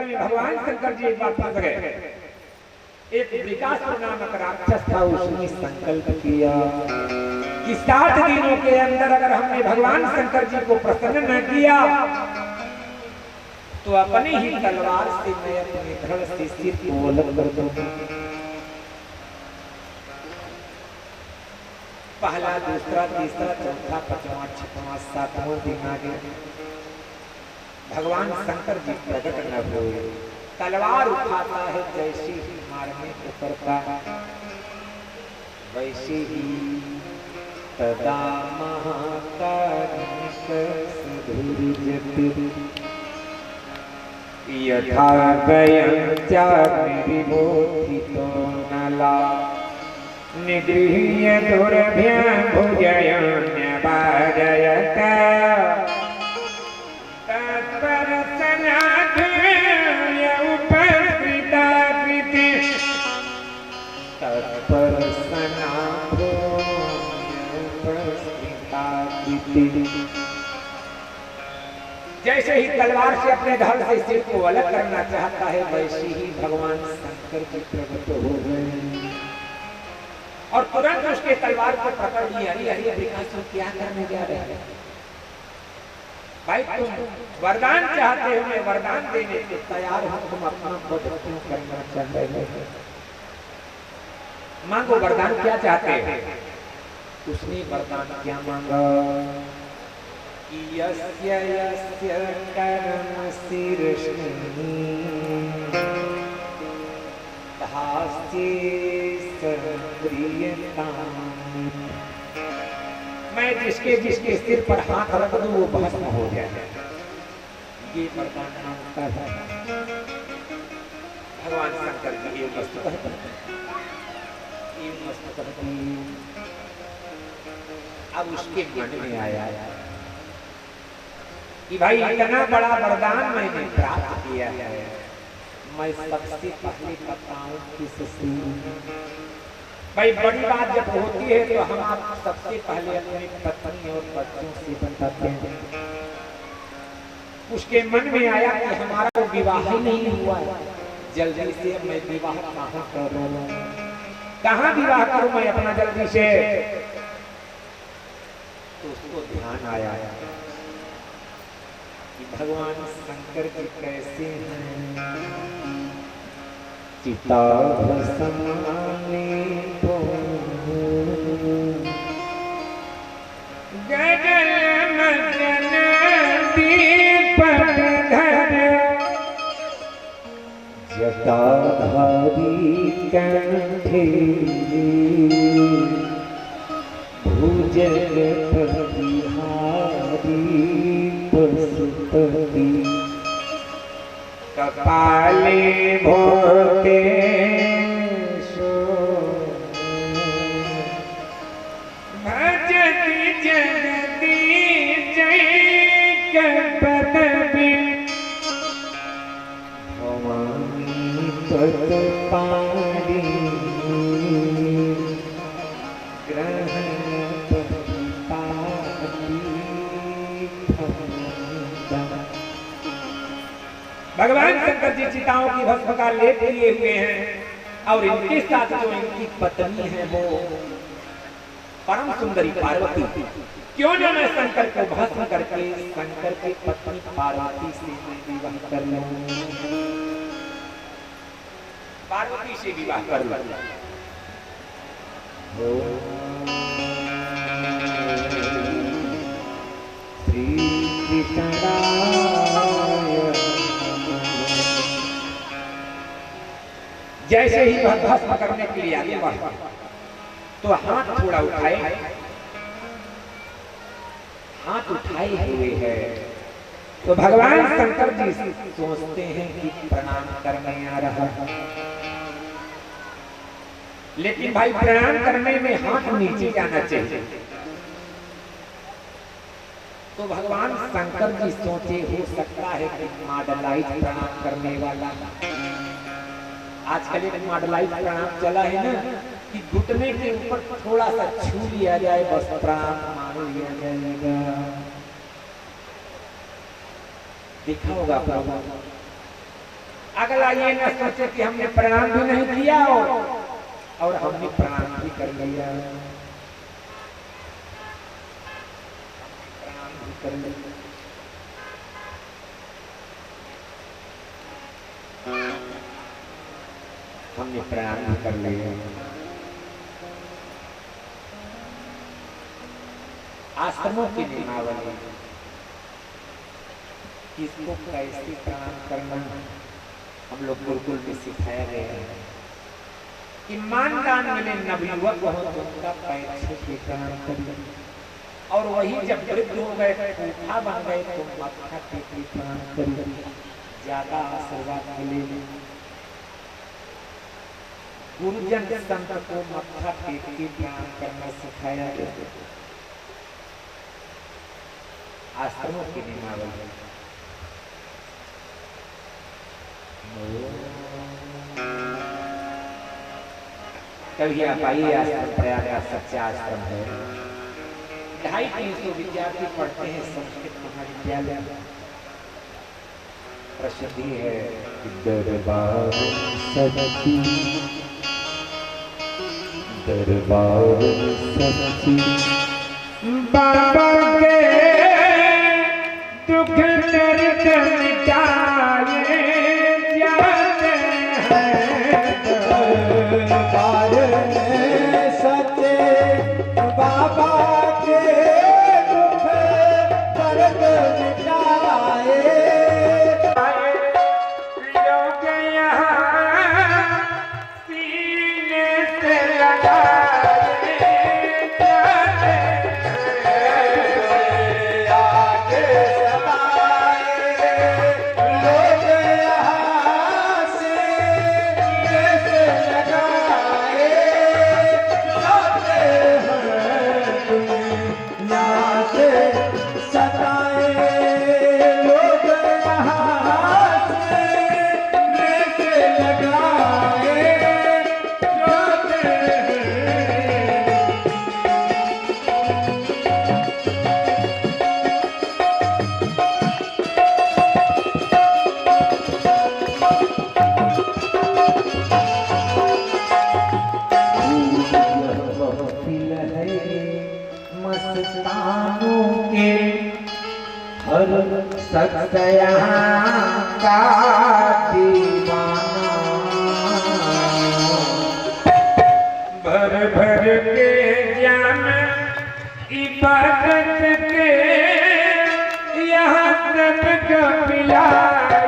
भगवान शंकर जी एक बात फंस गए। एक वृकासुर नामक राक्षस था, उसने संकल्प किया कि 60 दिनों के अंदर अगर हमने भगवान शंकर जी को प्रसन्न न किया तो अपनी ही तलवार से मैं अपने धड़ से सिर को अलग कर दूंगा। पहला, दूसरा, तीसरा, चौथा, पांचवा, छठवां, सातवां दिन आ गया, भगवान शंकर जी प्रकट न हुए। तलवार उठाता है, जैसे ही मारने को करता वैसे ही तदा महाकारुणिक सुधुर्जति यथा वयं चाग्निविबोधितो नला निगृह्य दुर्भ्यां भुजयन्यवादयत जैसे ही तलवार से अपने धड़ से सिर को अलग करना चाहता है वैसे ही भगवान शंकर जी प्रकट हो गए और तुरंत उसके तलवार को पकड़ लिया। अरे विकासुर क्या करने जा रहे हैं भाई? तुम वरदान चाहते हो, मैं वरदान देने को तैयार हूं, तुम अपना वध क्यों करना चाहते हो? मांगो, वरदान क्या चाहते हो? उसने वरदान क्या मांगा? यस्य यस्य कर्मशीर्षं धास्ये सप्रियताम्। मैं जिसके जिसके सिर पर हाथ रख दूं वो भस्म हो जाए, ये वरदान मांगता है भगवान शंकर जी। ये मस्तक अब उसके मन में आया कि भाई इतना बड़ा वरदान मैंने प्राप्त किया है, मैं सबसे पहले बताऊं किससे? भाई बड़ी बात जब होती है तो हम आप सबसे पहले अपनी पत्नी और बच्चों से बताते हैं। उसके मन में आया कि हमारा विवाह ही नहीं हुआ है, जल्दी से मैं विवाह कहाँ करूं, कहाँ विवाह करूं मैं अपना जल्दी से? तो उसको ध्यान आया कि भगवान शंकर जी कैसे हैं। चिता समाने तो गगन मगन दीपक धर, जटाधारी कंठे भुजग परिहारी पशुपति, कपाले भोगे भजति जगदी जय पदवी, भवानी पद पारी ग्रहण भगवान शंकर जी चिताओं की भस्म का लेप लिए हुए हैं और इनके साथ जो इनकी पत्नी है वो परम सुंदरी पार्वती। क्यों ना मैं शंकर को भस्म करके शंकर की पत्नी पार्वती से विवाह कर लूं, पार्वती से विवाह कर लूं। श्री कृष्णाय जैसे ही वह भस्म करने के लिए आगे बढ़ा तो हाथ थोड़ा उठाए, हाथ उठाए हुए है तो भगवान शंकर जी सोचते हैं कि प्रणाम करने आ रहा, लेकिन भाई प्रणाम करने में हाथ नीचे जाना चाहिए। तो भगवान शंकर जी सोचे हो सकता है कि मॉडलाइज प्रणाम करने वाला, आजकल एक मॉडलाइज प्रणाम चला है ना कि घुटने के ऊपर थोड़ा सा छू लिया जाए बस प्रणाम मान लिया जाएगा। देखा होगा प्रभु, अगला ये न सोचे कि हमने प्रणाम भी नहीं किया और हमने प्रणाम भी कर लिया, प्रणाम भी कर लिया। हमने प्रणाम भी कर लिया। आश्रमों की नियमावली, किसको कैसे प्रणाम करना हम लोग गुरुकुल में सिखाया गया है कि मान दान मिले नवयुवक हो तो उनका पैर छू के प्रणाम करिए, और वही जब वृद्ध हो गए बूढ़ा बन गए तो मत्था टेक के प्रणाम करिए, ज्यादा आशीर्वाद मिलेगा। गुरुजन संत को मत्था टेक के प्रणाम करना सिखाया गया। आश्रमों की नियमावली। कभी आप आइए, आश्रम प्रयागराज सच्चा आश्रम है। 250-300 विद्यार्थी पढ़ते हैं संस्कृत महाविद्यालय, प्रसिद्धि है दरबार सच्ची, दरबार सच्ची, बाबा के दुख दर्द मिटाए जाते हैं, दरबार में सच्चे बाबा के दुख दर्द भक्त यहाँ का दीवाना भर भर के ज्ञान इबादत के यहाँ सबको पिलाए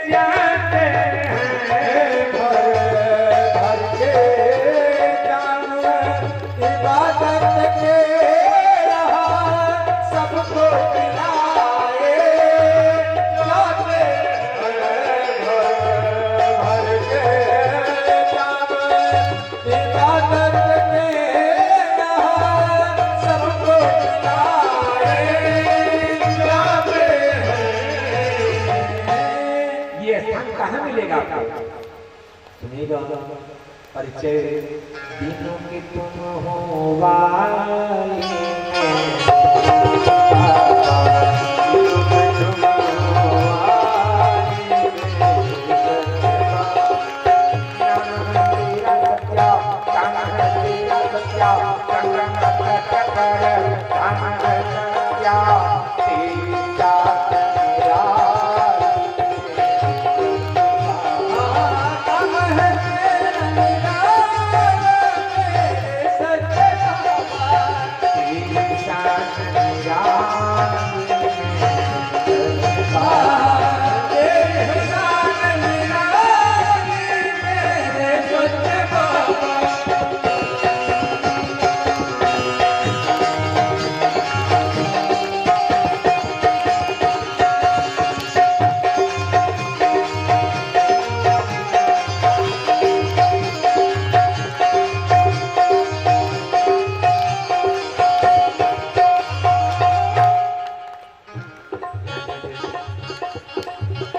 जाते हैं। भर भर के जान इबादत के यहाँ सबको पिलाए जाते हैं। भर के जान इबादत के यहाँ सबको पिलाए जाते हैं। ये स्थान कहाँ मिलेगा आपको? सुनिएगा, परिचय दिनों की तुम हो वाली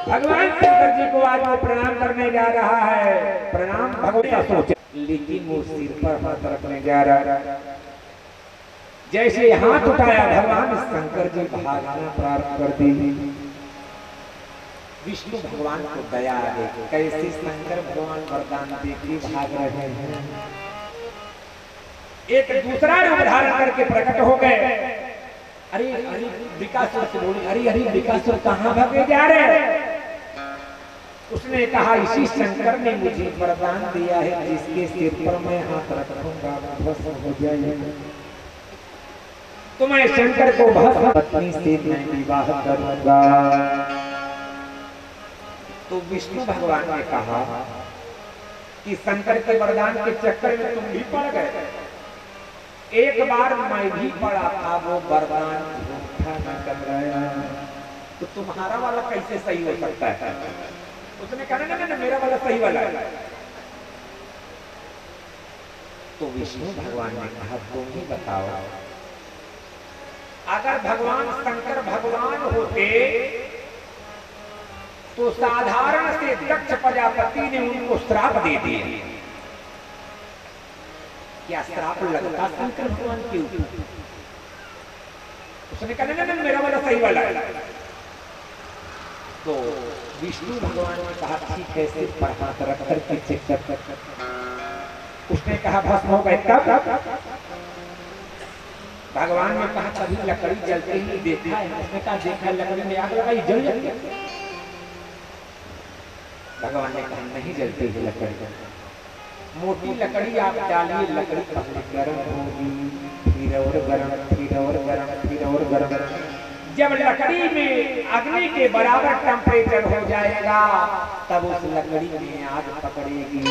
भगवान शंकर जी को आज वो प्रणाम करने जा रहा है। प्रणाम भगवान का सोच, लेकिन वो सिर पर हाथ रखने जा रहा है। जैसे हाथ उठाया भगवान शंकर जी भागना प्रारंभ कर दी। विष्णु भगवान को दया आ गई, कैसे शंकर भगवान वरदान देके भाग रहे हैं। एक दूसरा रूप धारण करके प्रकट हो गए। अरे अरे विकासुर से बोली, अरे अरे विकासुर कहाँ भागे जा रहे हैं? उसने कहा इसी शंकर ने मुझे वरदान दिया है, जिसके सिर पर मैं हाथ रखूंगा भस्म हो जाएगा। तो मैं शंकर को भस्म पत्नी से मैं विवाह करूंगा। तो विष्णु भगवान ने कहा कि शंकर के वरदान के चक्कर में तुम भी पड़ गए। एक बार मैं भी पड़ा था, वो वरदान झूठा निकल गया, तो तुम्हारा वाला कैसे सही हो सकता है? उसने कहा ना मेरा वाला सही वाला है। तो विष्णु भगवान ने कहा तुम ही बताओ, अगर भगवान शंकर भगवान होते तो साधारण से दक्ष प्रजापति ने उनको श्राप दे दिए। क्या श्राप लगता शंकर भगवान के ऊपर? उसने कहा ना मेरा वाला सही वाला है। तो विष्णु भगवान ने कहा ठीक है, सिर पर हाथ रख करके चेक कर। उसने कहा भस्म हो गए। तब भगवान ने कहा कभी लकड़ी जलते ही देखा है? उसने कहा देखा, लकड़ी में आग लगाई जल जाती है। भगवान ने कहा नहीं जलती है लकड़ी, मोटी लकड़ी आप डालिए, लकड़ी पहले गर्म होगी, फिर और गर्म, फिर और गर्म, फिर और गर्म। जब लकड़ी में अग्नि के बराबर टेम्परेचर हो जाएगा तब उस लकड़ी में आग पकड़ेगी।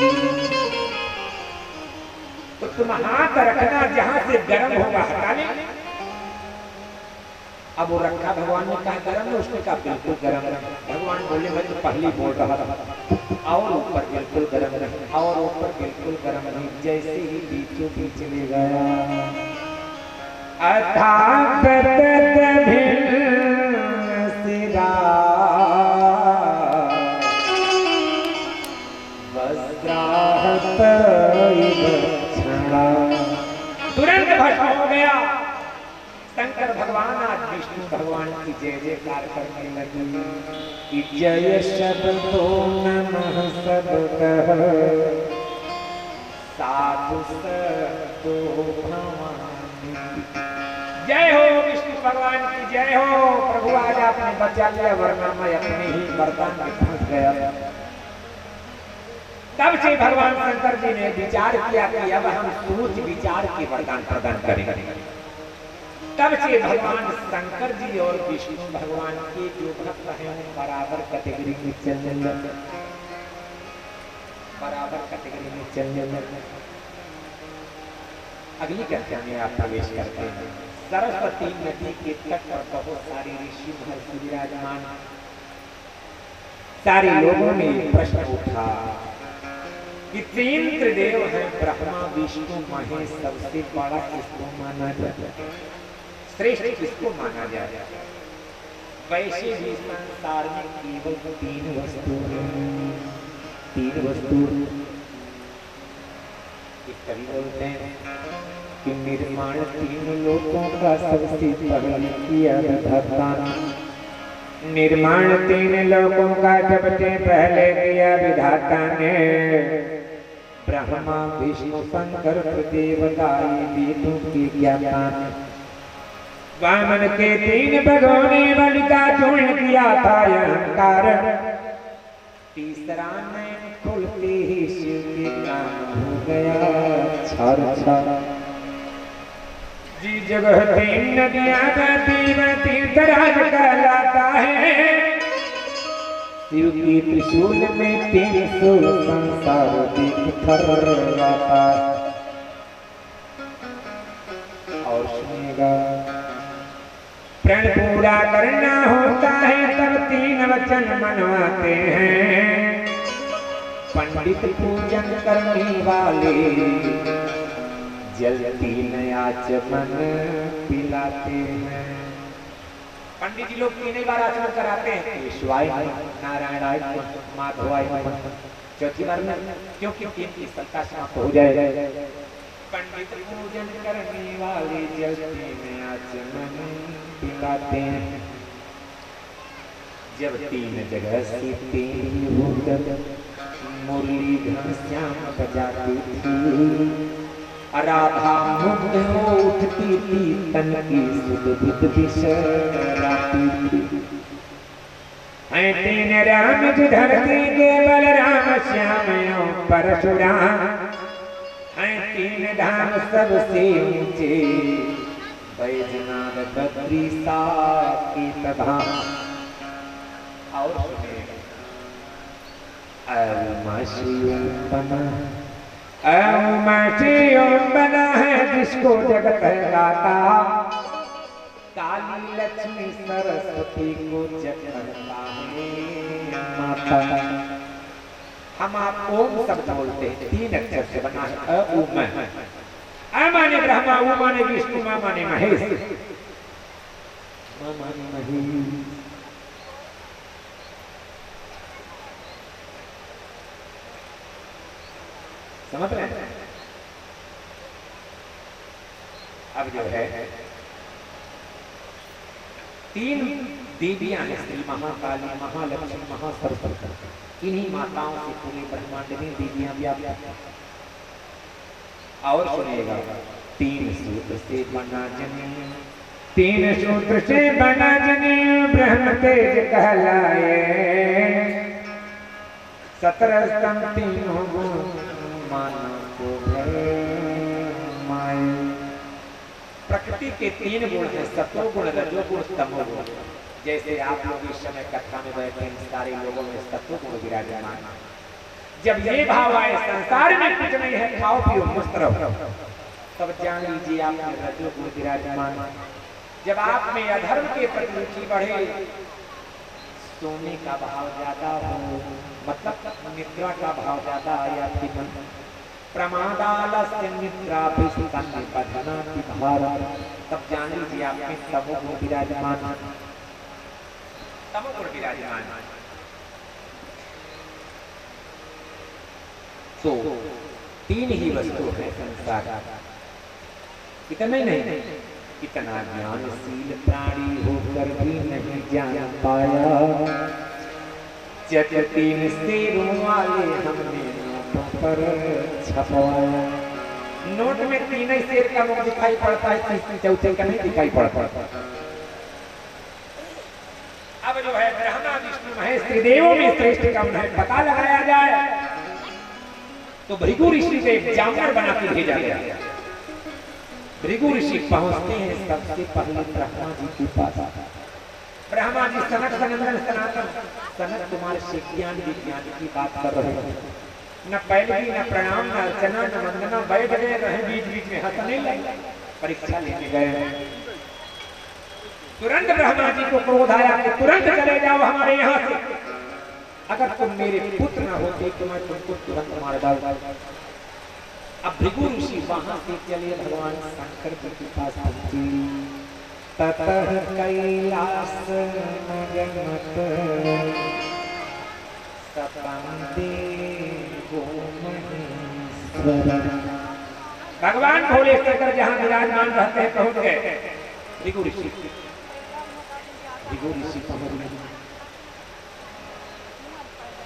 तो तुम हाथ रखना, जहां से गर्म होगा हटा ले। अब वो रखा, भगवान ने कहा गर्म है? उसने कहा बिल्कुल गर्म है। भगवान बोले मैं तो पहले बोल रहा था, और ऊपर बिल्कुल गर्म नहीं, और ऊपर बिल्कुल गर्म नहीं। जैसे ही बीचों बीच ले गया अथाह सिरा वस्त्राहत तुरंत भस्म हो गया। शंकर भगवान आज विष्णु भगवान की जय जयकार करने लगी कि जय शब्दो नमः शब्दः साधु सतो भवानी। जय हो विष्णु भगवान की जय हो। प्रभु आज आपने बचा लिया, वरना मैं अपने ही वरदान में फंस गया। तब से भगवान शंकर जी ने विचार किया कि अब हम सोच विचार के वरदान प्रदान करेंगे। तब से भगवान शंकर जी और विष्णु भगवान के जो भक्त हैं बराबर कैटेगरी में चलने लगे, बराबर कैटेगरी में चलने लगे। अगली कक्षा में आप प्रवेश करते हैं। सरस्वती नदी के तट पर बहुत सारे ऋषि महर्षि विराजमान। सारे लोगों ने प्रश्न उठा कि तीन त्रिदेव हैं, ब्रह्मा विष्णु महेश, सबसे बड़ा किसको माना जाए, श्रेष्ठ किसको माना जाए। वैसे भी संसार में केवल तीन वस्तु हैं, तीन वस्तु। कवि बोलते हैं कि निर्माण तीन लोकों का सबसे पहले किया विधाता। निर्माण तीन लोकों का सबसे पहले किया विधाता ने। ब्रह्मा विष्णु शंकर देव गायी वेदों के ज्ञाता। वामन के तीन भगों ने बलि का चूर्ण किया था अहंकार। तीसरा नैन खुलते ही शिव के काम हो गया छर। जी जगह तीन नदियां बहती में तीर्थराज कहलाता है। शिव की त्रिशूल में 300 संसार देख थर्राता। और सुनेगा प्रण पूरा करना होता है तब 3 वचन मनवाते हैं। पंडित पूजन करने वाले जल 3 आचमन पिलाते हैं। पंडित जी लोग 3 बार आचमन कराते हैं, शिवाय नारायणाय माधवाय चौथी बार में, क्योंकि 3 की सत्ता समाप्त हो जाए। पंडित पूजन करने वाले जल 3 आचमन पिलाते हैं। जब 3 जगह से तेरी होकर मुरली घनश्याम बजाती थी। राधा मुग्ध हो उठती थी, तन की सुध बिसराती थी। 3 राम जी धरती के बलराम श्याम परशुराम। 3 धाम सबसे ऊंचे बैजनाथ बद्री साकेत धाम। और सुने बना है जिसको जगत गाता। काली लक्ष्मी सरस्वती को जगता है माता। हम आप ओम शब्द बोलते हैं, 3 अक्षर से बना है। अ माने ब्रह्मा, उ माने विष्णु, मा माने महेश। मा माने महेश। समझ रहे हैं? अब जो है 3 देवियां हैं, श्री महाकाली, महालक्ष्मी, महासरस्वती। इन्हीं माताओं से पूरे ब्रह्मांड में देवियां व्याप्त हैं। और सुनेगा 3 सूत्र से बना जने, 3 सूत्र से बना जने ब्रह्म तेज कहलाए। 17 स्तंभ 3 गुण मानव को माए। प्रकृति के 3 गुण हैं, सत्व गुण, रजो गुण, तमो गुण। जैसे आप लोग इस समय कथा में बैठे हैं, सारे लोगों में सत्व गुण विराजमान। जब ये भाव आए संसार में कुछ नहीं है, खाओ पियो मस्त रहो, तब जान लीजिए आप में रजो गुण विराजमान। जब आप में अधर्म के प्रति रुचि बढ़े, सोने का भाव ज्यादा हो, मतलब निद्रा का भाव ज्यादा आए आपके मन, प्रमादालस्य निद्राभिस्तन्य बध्नाति भारत, तब जान लीजिए आप में तमोगुण विराजमान। तमोगुण विराजमान तो 3 ही वस्तु है संसार। इतना ही नहीं, इतना ज्ञानशील प्राणी होकर भी नहीं जान पाया। 3 शेरों वाले हमने नोटों पर छपवाया। नोट में तीन ही शेर का मुख दिखाई पड़ता है, तीसरे चौथे का नहीं दिखाई पड़ता। अब जो है ब्रह्मा विष्णु महेश त्रिदेवों में श्रेष्ठ का उन्हें पता लगाया जाए तो भृगु ऋषि को एक जामर बना के भेजा गया। भृगु ऋषि पहुंचते हैं सबसे पहले ब्रह्मा जी के पास। ब्रह्मा जी सनक सनंदन सनातन सनत कुमार से ज्ञान विज्ञान की बात कर रहे हैं। न पैलगी न प्रणाम न अर्चना न वंदना, बैठ गए रहे बीच बीच में हंसने लगे, परीक्षा लेने गए। तुरंत ब्रह्मा जी को क्रोध आया कि तुरंत चले जाओ हमारे यहाँ से, अगर तुम मेरे पुत्र न होते तो मैं तुमको तुरंत मार डालता। अब भृगु ऋषि वहां से चले भगवान शंकर जी के पास पहुंचे। ततः कैलास नगमत भगवान भोले शंकर जहां विराजमान रहते हैं पहुंच गए। भृगु ऋषि पहुंच गए।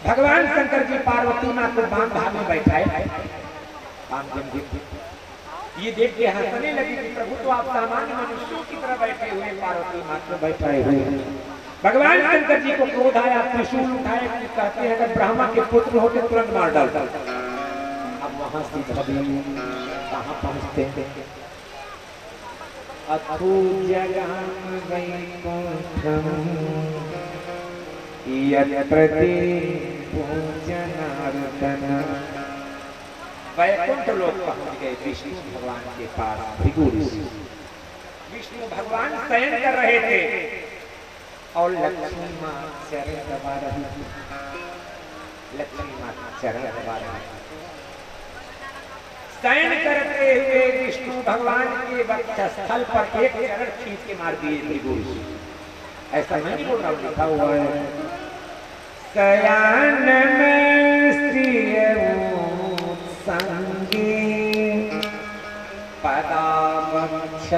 भगवान शंकर जी पार्वती मां को बाम भाग में बैठाए। ये देख के हंसने लगी कि प्रभु तो आप सामान्य मनुष्यों की तरह बैठे हुए पार्वती मां को बैठाए हुए हैं। भगवान शंकर जी को क्रोध आया, त्रिशूल उठाए, कहते हैं अगर ब्रह्मा के पुत्र होते तुरंत मार डालता। अब वहां से कहां पहुंचते हैं? अथो जगह वैकुंठम यत्र देवो जनार्दन। वैकुंठ लोक पहुंच गए विष्णु भगवान के पास। भृगु ऋषि विष्णु भगवान शयन कर रहे थे और लक्ष्मी मां चरण दबा रही थी। लक्ष्मी मां चरण दबा रही थी। शयन करते हुए विष्णु भगवान के वक्षस्थल पर एक चरण खींच के मार दिए भृगु ऋषि। ऐसा नहीं बोल रहा, लिखा हुआ है शयन में संगी पदावक्ष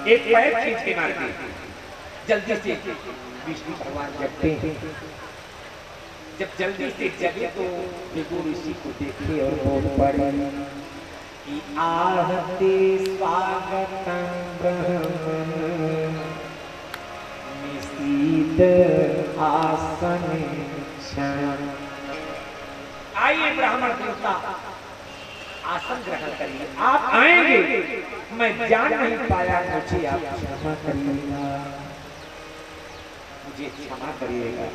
एक पैर खींच के मार दी। जल्दी से विष्णु भगवान जगते हैं। जब जल्दी से जगे तो भृगु ऋषि को देखे और बोल पड़े कि आहते स्वागतम ब्रह्मन् निशीत आसने। आइए ब्राह्मण देवता आसन ग्रहण करिए। आप आएंगे, मैं जान नहीं पाया, मुझे आप क्षमा करिएगा, मुझे क्षमा करिएगा।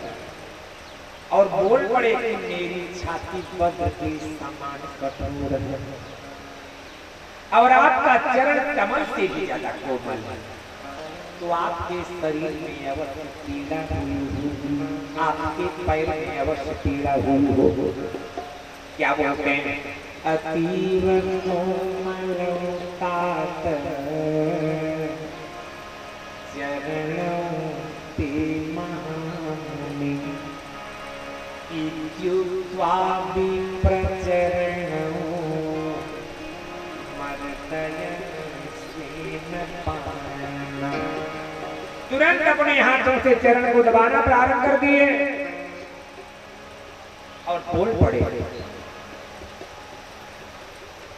और बोल पड़े कि मेरी छाती वज्र के समान कठोर है और आपका चरण कमल से भी ज्यादा कोमल है, तो आपके शरीर में अवश्य पीड़ा हुई होगी, आपके पैर में अवश्य पीड़ा हुई होगी। क्या बोलते हैं? अतीव कोमल तात चरणों ते मामि इत्युक्त्वा विप्रचरणो मर्दयन् स्वेन पाणिना। तुरंत अपने हाथों से चरण को दबाना प्रारंभ कर दिए और बोल पड़े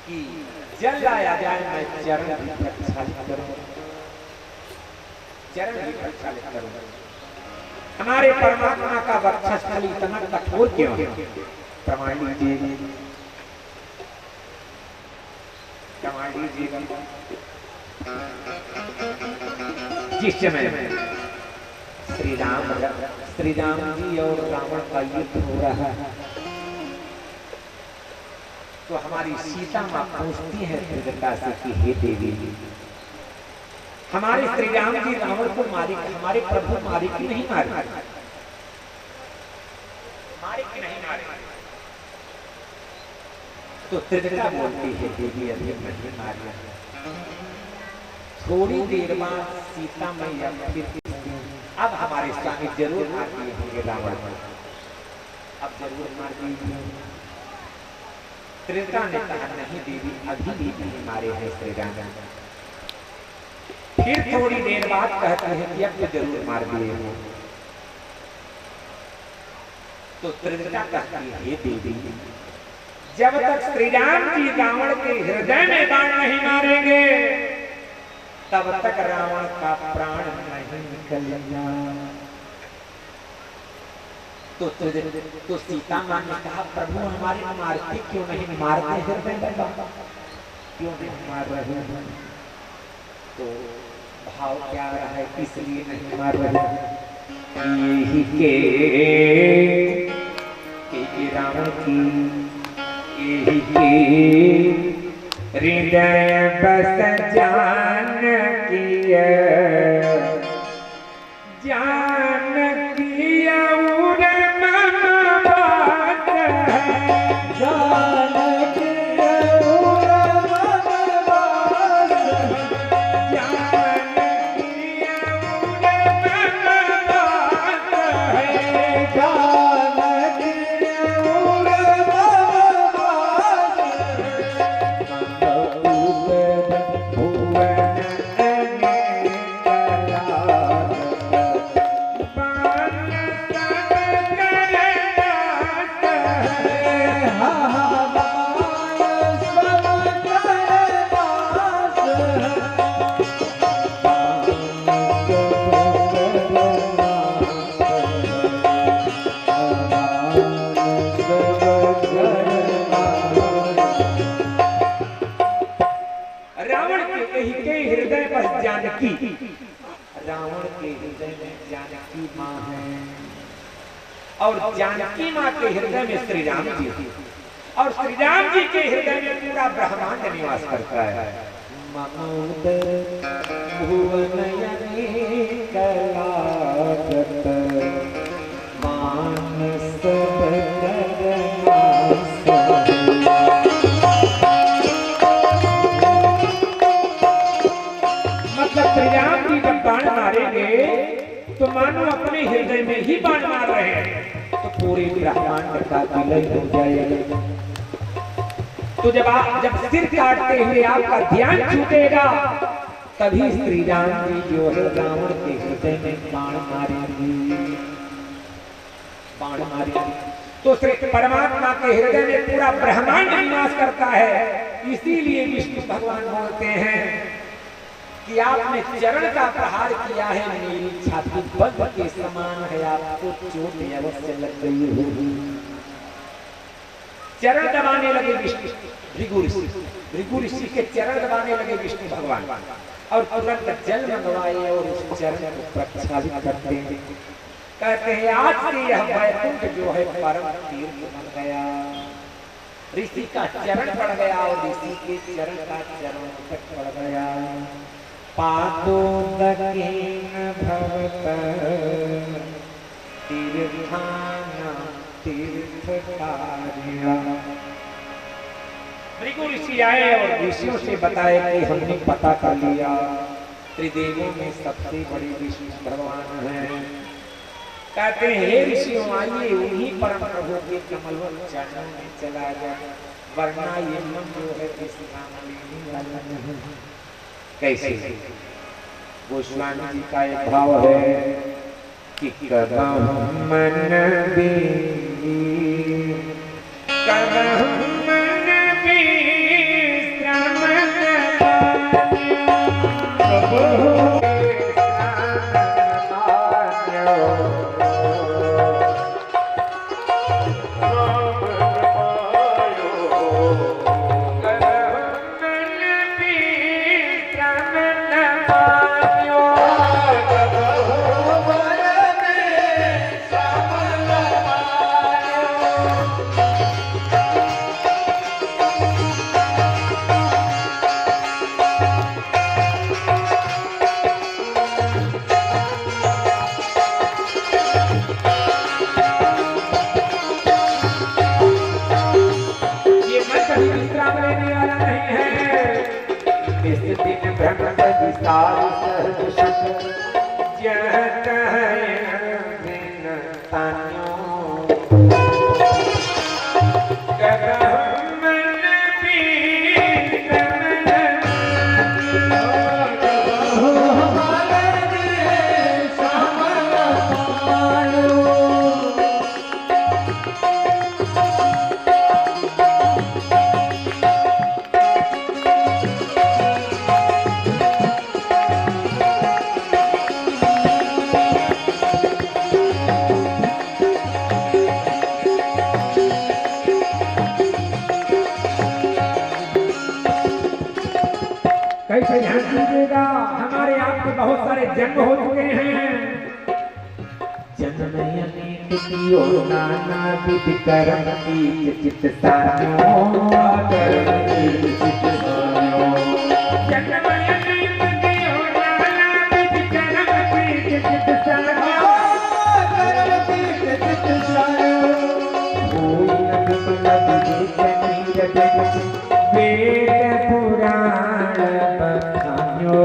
कि जल लाया जाए, मैं चरण भी प्रक्षालित करूं, चरण भी प्रक्षालित करूं। हमारे परमात्मा का वक्षस्थल इतना कठोर क्यों है? प्रमाण लीजिए, प्रमाण लीजिए। जिस समय श्री राम जी और रावण का युद्ध हो रहा है तो हमारी सीता मां पूछती है त्रिजटा से कि हे देवी, हमारे श्री राम जी रावण को मारे, हमारे प्रभु मारे कि नहीं मारे? मारे कि नहीं मारे? तो त्रिजटा बोलती है देवी अभी नहीं मारे। थोड़ी देर बाद सीता मैया फिर अब हमारे स्वामी जरूर मार दिए होंगे रावण, अब जरूर मार दिए। त्रिजटा ने कहा नहीं देवी, अभी भी नहीं मारे हैं श्री राम। फिर थोड़ी देर बाद कहते हैं कि अब तो जरूर मार दिए हो। तो त्रिजटा कहती है हे देवी, जब तक श्री राम जी रावण के हृदय में बाण नहीं मारेंगे तब तक रावण का प्राण नहीं निकलेगा। तो सीता मां ने कहा प्रभु हमारे मारते क्यों नहीं, मारते हृदय में बाण क्यों नहीं मार रहे हैं? तो भाव क्या रहा है, इसलिए नहीं मार रहे यही के रावण की यही के हृदय बस जानकी जानकी और मन बात जानकी और मन बात जानकी और मन बात है जानकी और मन बात रावण के हृदय में जानकी माँ है और जानकी माँ के हृदय में श्री राम जी और श्री राम जी के हृदय में पूरा ब्रह्मांड निवास करता है। श्री राम जी जब बाण मारेंगे तो मानो अपने हृदय में ही बाण मार रहे हैं, तो पूरे ब्रह्मांड का विलय हो जाएगा। तो जब सिर काटते हुए आपका ध्यान छूटेगा तभी श्री राम जी जो है रावण के हृदय में बाण मारेंगे। तो श्री परमात्मा के हृदय में पूरा ब्रह्मांड निवास करता है। इसीलिए विष्णु भगवान बोलते हैं कि आपने चरण का प्रहार किया है, मेरी छाती बंद के समान है, आपको चोट अवश्य लग गई होगी। चरण दबाने लगे विष्णु, भृगु ऋषि के चरण दबाने लगे विष्णु भगवान और तुरंत जल मंगवाए और उस चरण को प्रक्षालित करते हैं। कहते हैं आज से यह वैकुंठ जो है परम तीर्थ बन गया। ऋषि का चरण पड़ गया और ऋषि के चरण का चरण तक पड़ गया। पादोदकेन भवत तीर्थान तीर्थकार्या। भृगु ऋषि आए और ऋषियों से बताया कि हमने पता कर लिया त्रिदेवों में सबसे बड़े विष्णु भगवान हैं। कहते हैं हे ऋषियों आइए उन्हीं परम प्रभु के कमलवल चरणों में चला जाए, वरना ये मन जो है किसी काम लेने वाला नहीं। कैसे? गोस्वामी जी का एक भाव है कि कदम मन पहले जन्म हो चुके हैं। जन्म अनेक कियो नाना विध कर्म की चित सानो कर्म की चित सानो। जन्म अनेक कियो नाना विध कर्म की चित सानो कर्म की चित सानो। कोई न विमल विवेक नीर वेद पुराण बखान्यो।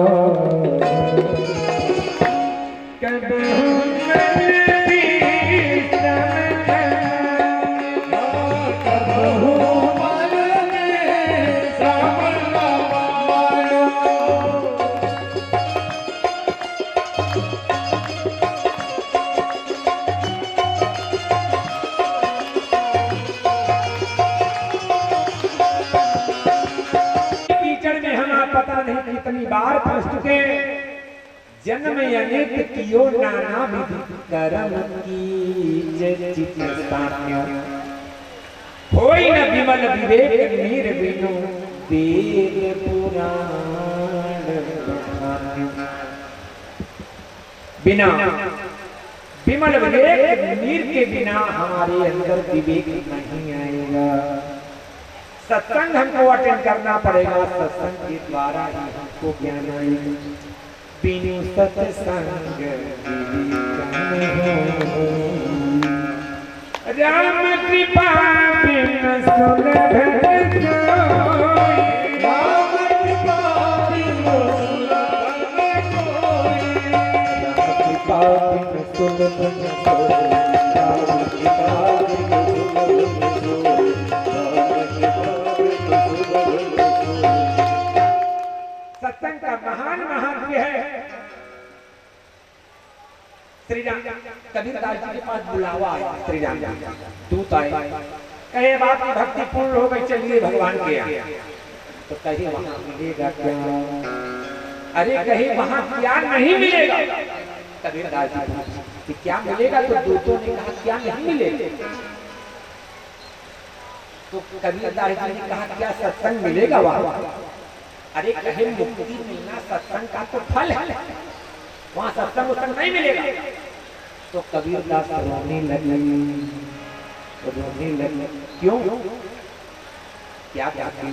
कितनी बार फंस चुके। जन्म अनेक कियो नाना विधि कर्म की चित सान्यो। होई न विमल विवेक नीर बिनु वेद पुराण बखान्यो। बिना विमल विवेक नीर के बिना हमारे अंदर विवेक नहीं आएगा। सत्संग हमको अटेंड करना पड़ेगा, सत्संग के द्वारा ही हमको ज्ञान आएगा। बिनु सत्संग राम कृपा बिनु सुलभ कोई। राम कृपा बिनु सुलभ कोई। राम कृपा बिनु सुलभ कोई। राम कृपा बिनु सत्संग का महान महत्व है। श्री राम कबीरदास जी के पास बुलावा आया। श्री राम दूत आए, कहे बात की भक्ति पूर्ण हो गई, चलिए भगवान के यहाँ। तो कहे वहां मिलेगा क्या? अरे कहे वहां क्या नहीं मिलेगा? कबीरदास जी कि क्या मिलेगा? तो दूतों ने कहा क्या नहीं मिलेगा? तो कबीरदास जी ने कहा क्या सत्संग मिलेगा वहां? अरे कहे मुक्ति मिलना सत्संग का तो फल है, वहां सत्संग उत्संग नहीं मिलेगा। तो कबीरदास रोने लगे। क्यों? क्या कहते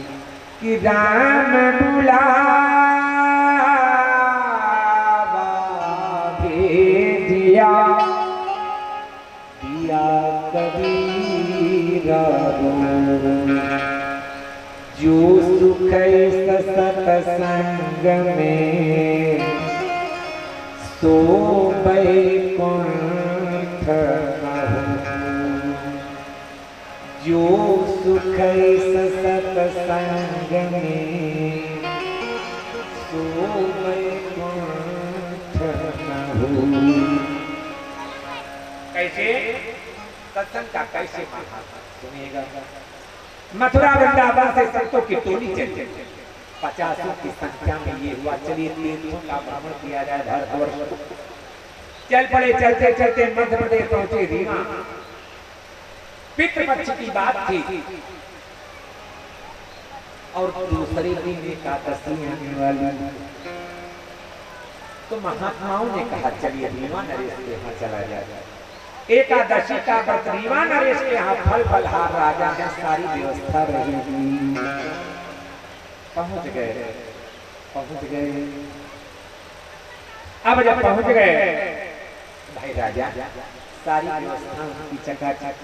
कि राम बुलावा भेजिया दिया कबीरा जो सुख सत्संग में सो बैकुंठ जो सुख सत्संग में सो बैकुंठ कैसे सत्संग का कैसे सुनिएगा। मथुरा वृंदावन से संतों की टोली चली, 50 की संख्या में ये हुआ। चलिए तीर्थों का भ्रमण किया जाए भारतवर्ष को। चल पड़े, चलते चलते मध्य प्रदेश पहुंचे रीवा। पितृपक्ष की बात थी और दूसरे दिन एकादशी आने वाली। तो महात्माओं ने कहा चलिए रीवा नरेश के यहाँ चला जाए। एकादशी का व्रत रीवा नरेश के यहाँ फल फलहार राजा में सारी व्यवस्था रहेगी। पहुंच गए। अब जब पहुंच गए भाई राजा सारी व्यवस्था की चकाचक।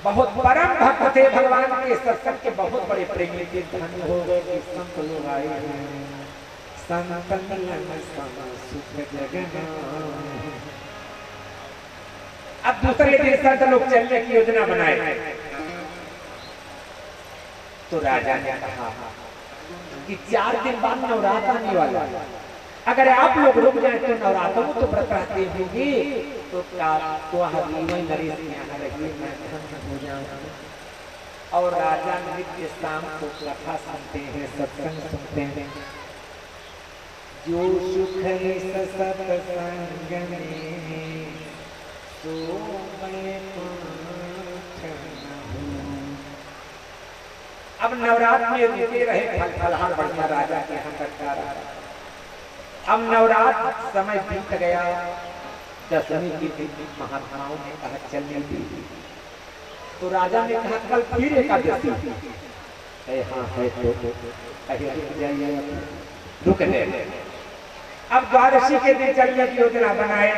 बहुत परम भक्त थे भगवान के, सत्संग के बहुत बड़े प्रेमी थे। धन्य हो गए कि संत लोग आए हैं। संत मिलन सुख जगना। अब दूसरे दिन संत लोग चलने की योजना बनाए। तो राजा ने कहा कि 4 दिन बाद नवरात्र आने वाला, अगर आप लोग रुक जाए तो नवरात्रों को तो व्रत रहते होंगे, तो नरेश के यहाँ रहिए, मैं धन्य हो जाऊंगा। और राजा नित्य शाम को कथा सुनते हैं, सत्संग सुनते हैं। जो सुख सत्संग में तो मैं अब नवरात्र में रुके रहे, फल फलहार बढ़िया राजा के यहाँ करता रहा। अब नवरात्र समय बीत गया, दशमी के दिन महात्माओं ने कहा चलने दी, तो राजा ने कहा कल फिर एकादशी है। हाँ है तो कहे रुक जाइए, रुक गए। अब द्वादशी के दिन चलने की योजना बनाए,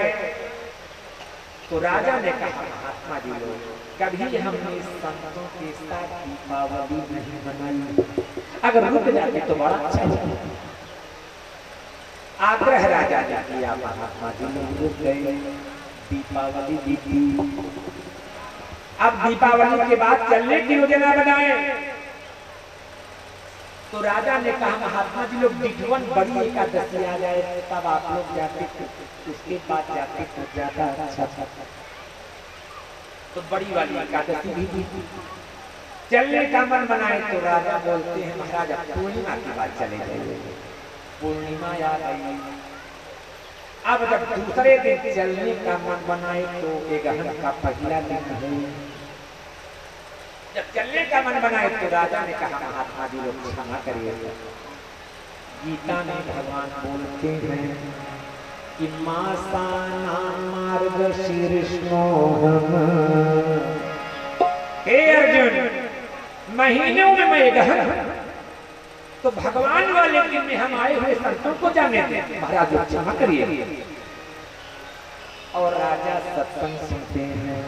तो राजा ने कहा महात्मा जी लोग कभी हमने संतों के साथ दीपावली नहीं मनाई, अगर रुक जाते तो बड़ा अच्छा होता। आग्रह राजा ने किया, महात्मा जी लोग रुक गए, दीपावली बीती। अब दीपावली के बाद चलने की योजना बनाए, तो राजा ने कहा महात्मा जी लोग डिठवन बड़ी एकादशी आ जाए तब आप लोग जाते, उसके बाद जाते तो ज्यादा अच्छा था। तो बड़ी वाली एकादशी भी थी, चलने का मन बनाए, तो राजा बोलते हैं महाराज पूर्णिमा के बाद चले जाइए। पूर्णिमा आ गई, अब जब दूसरे दिन चलने का मन बनाए तो एकादशी का पहला दिन है। जब चलने का मन बनाए तो राजा ने कहा महात्मा जी लोग क्षमा करिएगा। गीता में भगवान बोलते हैं कि मासानां मार्गशीर्षो हे अर्जुन, महीनों में मैं गहन, तो भगवान वाले दिन में हम आए हुए संतों को जाने दें, महाराज क्षमा करिए। और राजा सत्संग सुनते हैं,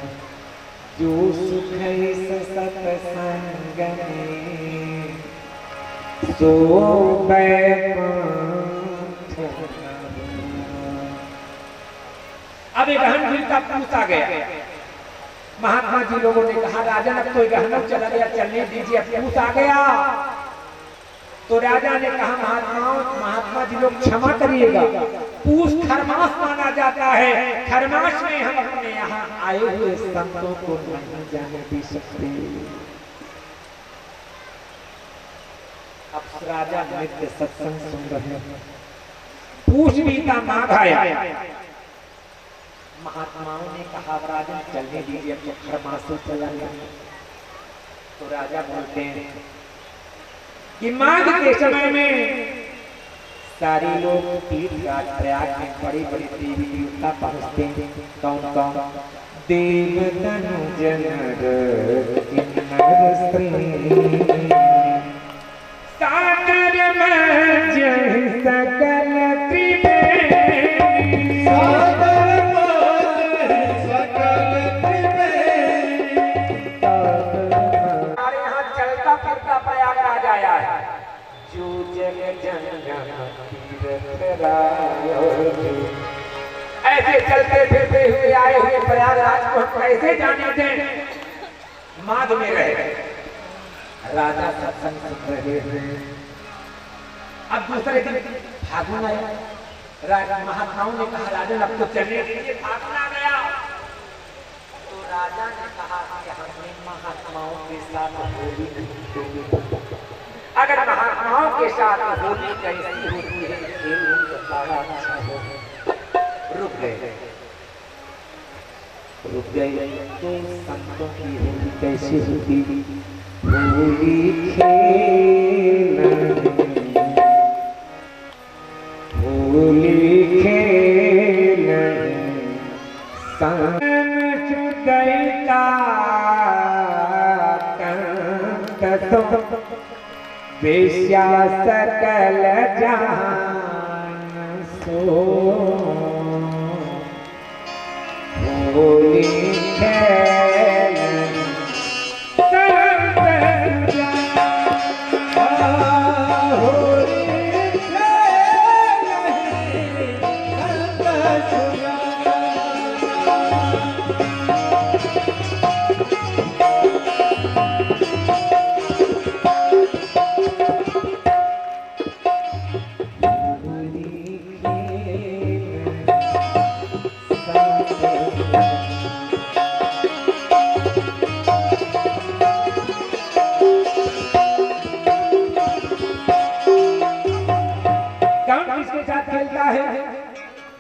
जो सुख इस सत्संग में सो बैकुंठ। अब एक गहन भीड़ का पूछा गया, महात्मा जी लोगों ने कहा राजन अब तो गहन चला गया, चलने दीजिए, पूछ आ गया। तो राजा ने कहा महात्मा जी लोग क्षमा करिएगा, पूछ खरमास माना जाता है, खरमास में हम अपने यहाँ आए हुए संतों को नहीं जाने दे सकते। अब राजा नित्य सत्संग सुन रहे हैं, पूछ भी का माघ आया। महात्माओं ने कहा राजा चलने दीजिए, तो खरमासों चला गया। तो राजा बोलते हैं कि माघ के समय में सारे लोग तीर्थराज प्रयाग में बड़ी बड़ी देवी देवता पहुंचते हैं। कौन कौन? देव तनु जनर किन्नर स्त्री, सागर मज सकल त्रिवेणी, सागर मज सकल त्रिवेणी। हमारे यहाँ चलता फिरता प्रयागराज आया है, जो जग जन तीर्थ राय। ऐसे चलते फिरते हुए आए हुए प्रयागराज को हम कैसे जाने दें? माघ में रहे, राजा सत्संग सुन रहे हैं। अब दूसरे दिन फागुन आया, राजा महात्माओं ने कहा राजन अब तो चलने दीजिए, फागुन आ गया। तो राजा ने कहा कि हमने महात्माओं के साथ होली खेली, अगर महात्माओं के साथ होली कैसी होती है खेल तो बड़ा अच्छा होगा। रुक गए तो संतों की होली कैसी होती? होली खेलने, होली खेलने संत दैता कंत तो वेश्या सकल जान सो। होली खेलने संत जान, होली खेलने संत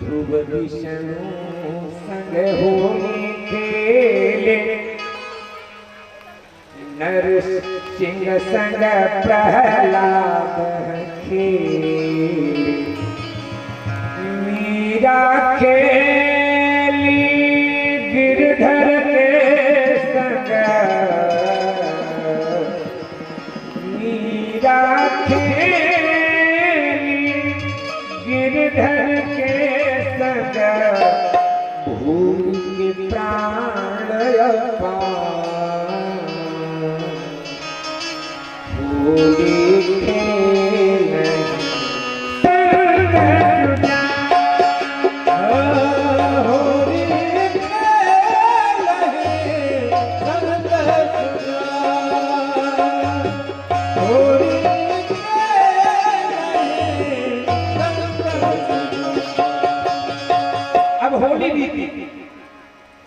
ध्रुव विष्णु संग होली खेले, नर सिंह संग प्रहलाद खेले।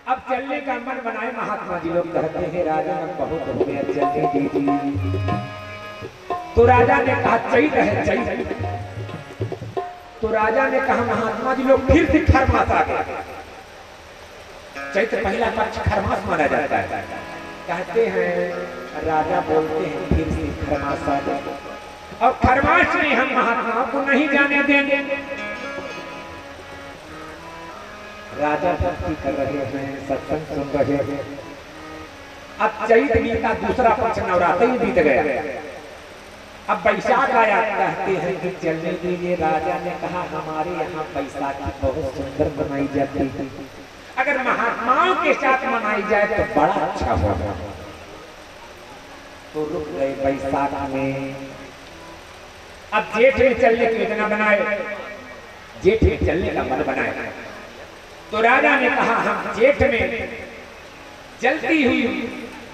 अब चलने का मन बनाए महात्मा जी लोग कहते हैं राजा बहुत हो गया चलने दीजिए। तो राजा ने कहा चैत है चैत। तो राजा ने कहा महात्मा जी लोग फिर से खरमास आ गया। चैत पहला पक्ष खरमास माना जाता है। कहते हैं राजा बोलते हैं फिर से खरमास आ गया और खरमास में हम महात्माओं को नहीं जाने देंगे। राजा भक्ति कर रहे हैं, सत्संग सुन रहे हैं। अब चैत बीता दूसरा पक्ष नवरात्रि बीत गया। अब बैसाख आया। कहते हैं कि चलने दीजिए। राजा ने कहा हमारे यहाँ बैसाखी बहुत सुंदर मनाई जाती है, अगर महात्माओं के साथ मनाई जाए तो बड़ा अच्छा होगा। तो रुक गए बैसाख में। अब जेठ में चलने की योजना बनाए। जेठ में चलने का मन बनाए। तो राजा ने कहा हम जेठ में जलती हुई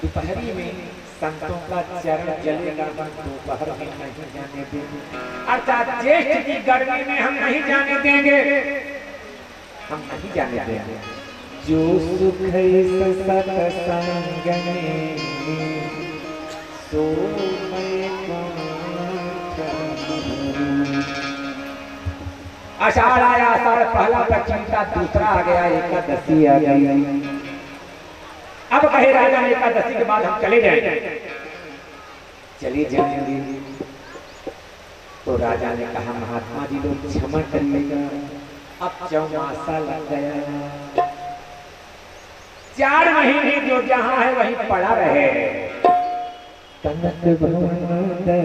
दोपहरी में संतों का चरण जलेगा, दोपहर में नहीं जाने देंगे। अर्थात जेठ की गर्मी में हम नहीं जाने देंगे, हम नहीं जाने देंगे। जो सुख सत्संग में सो आषाढ़ आया। आषाढ़ पहला पक्षिता दूसरा आ गया, एकादशी आ गई। अब कहे राजा ने एकादशी के बाद हम चले जाएंगे। चले जाएंगे। तो राजा ने कहा महात्मा जी लोग क्षमा करिएगा, अब चौमासा लग गया। 4 महीने जो जहां है वहीं पड़ा रहे। कनक भवन सुहारे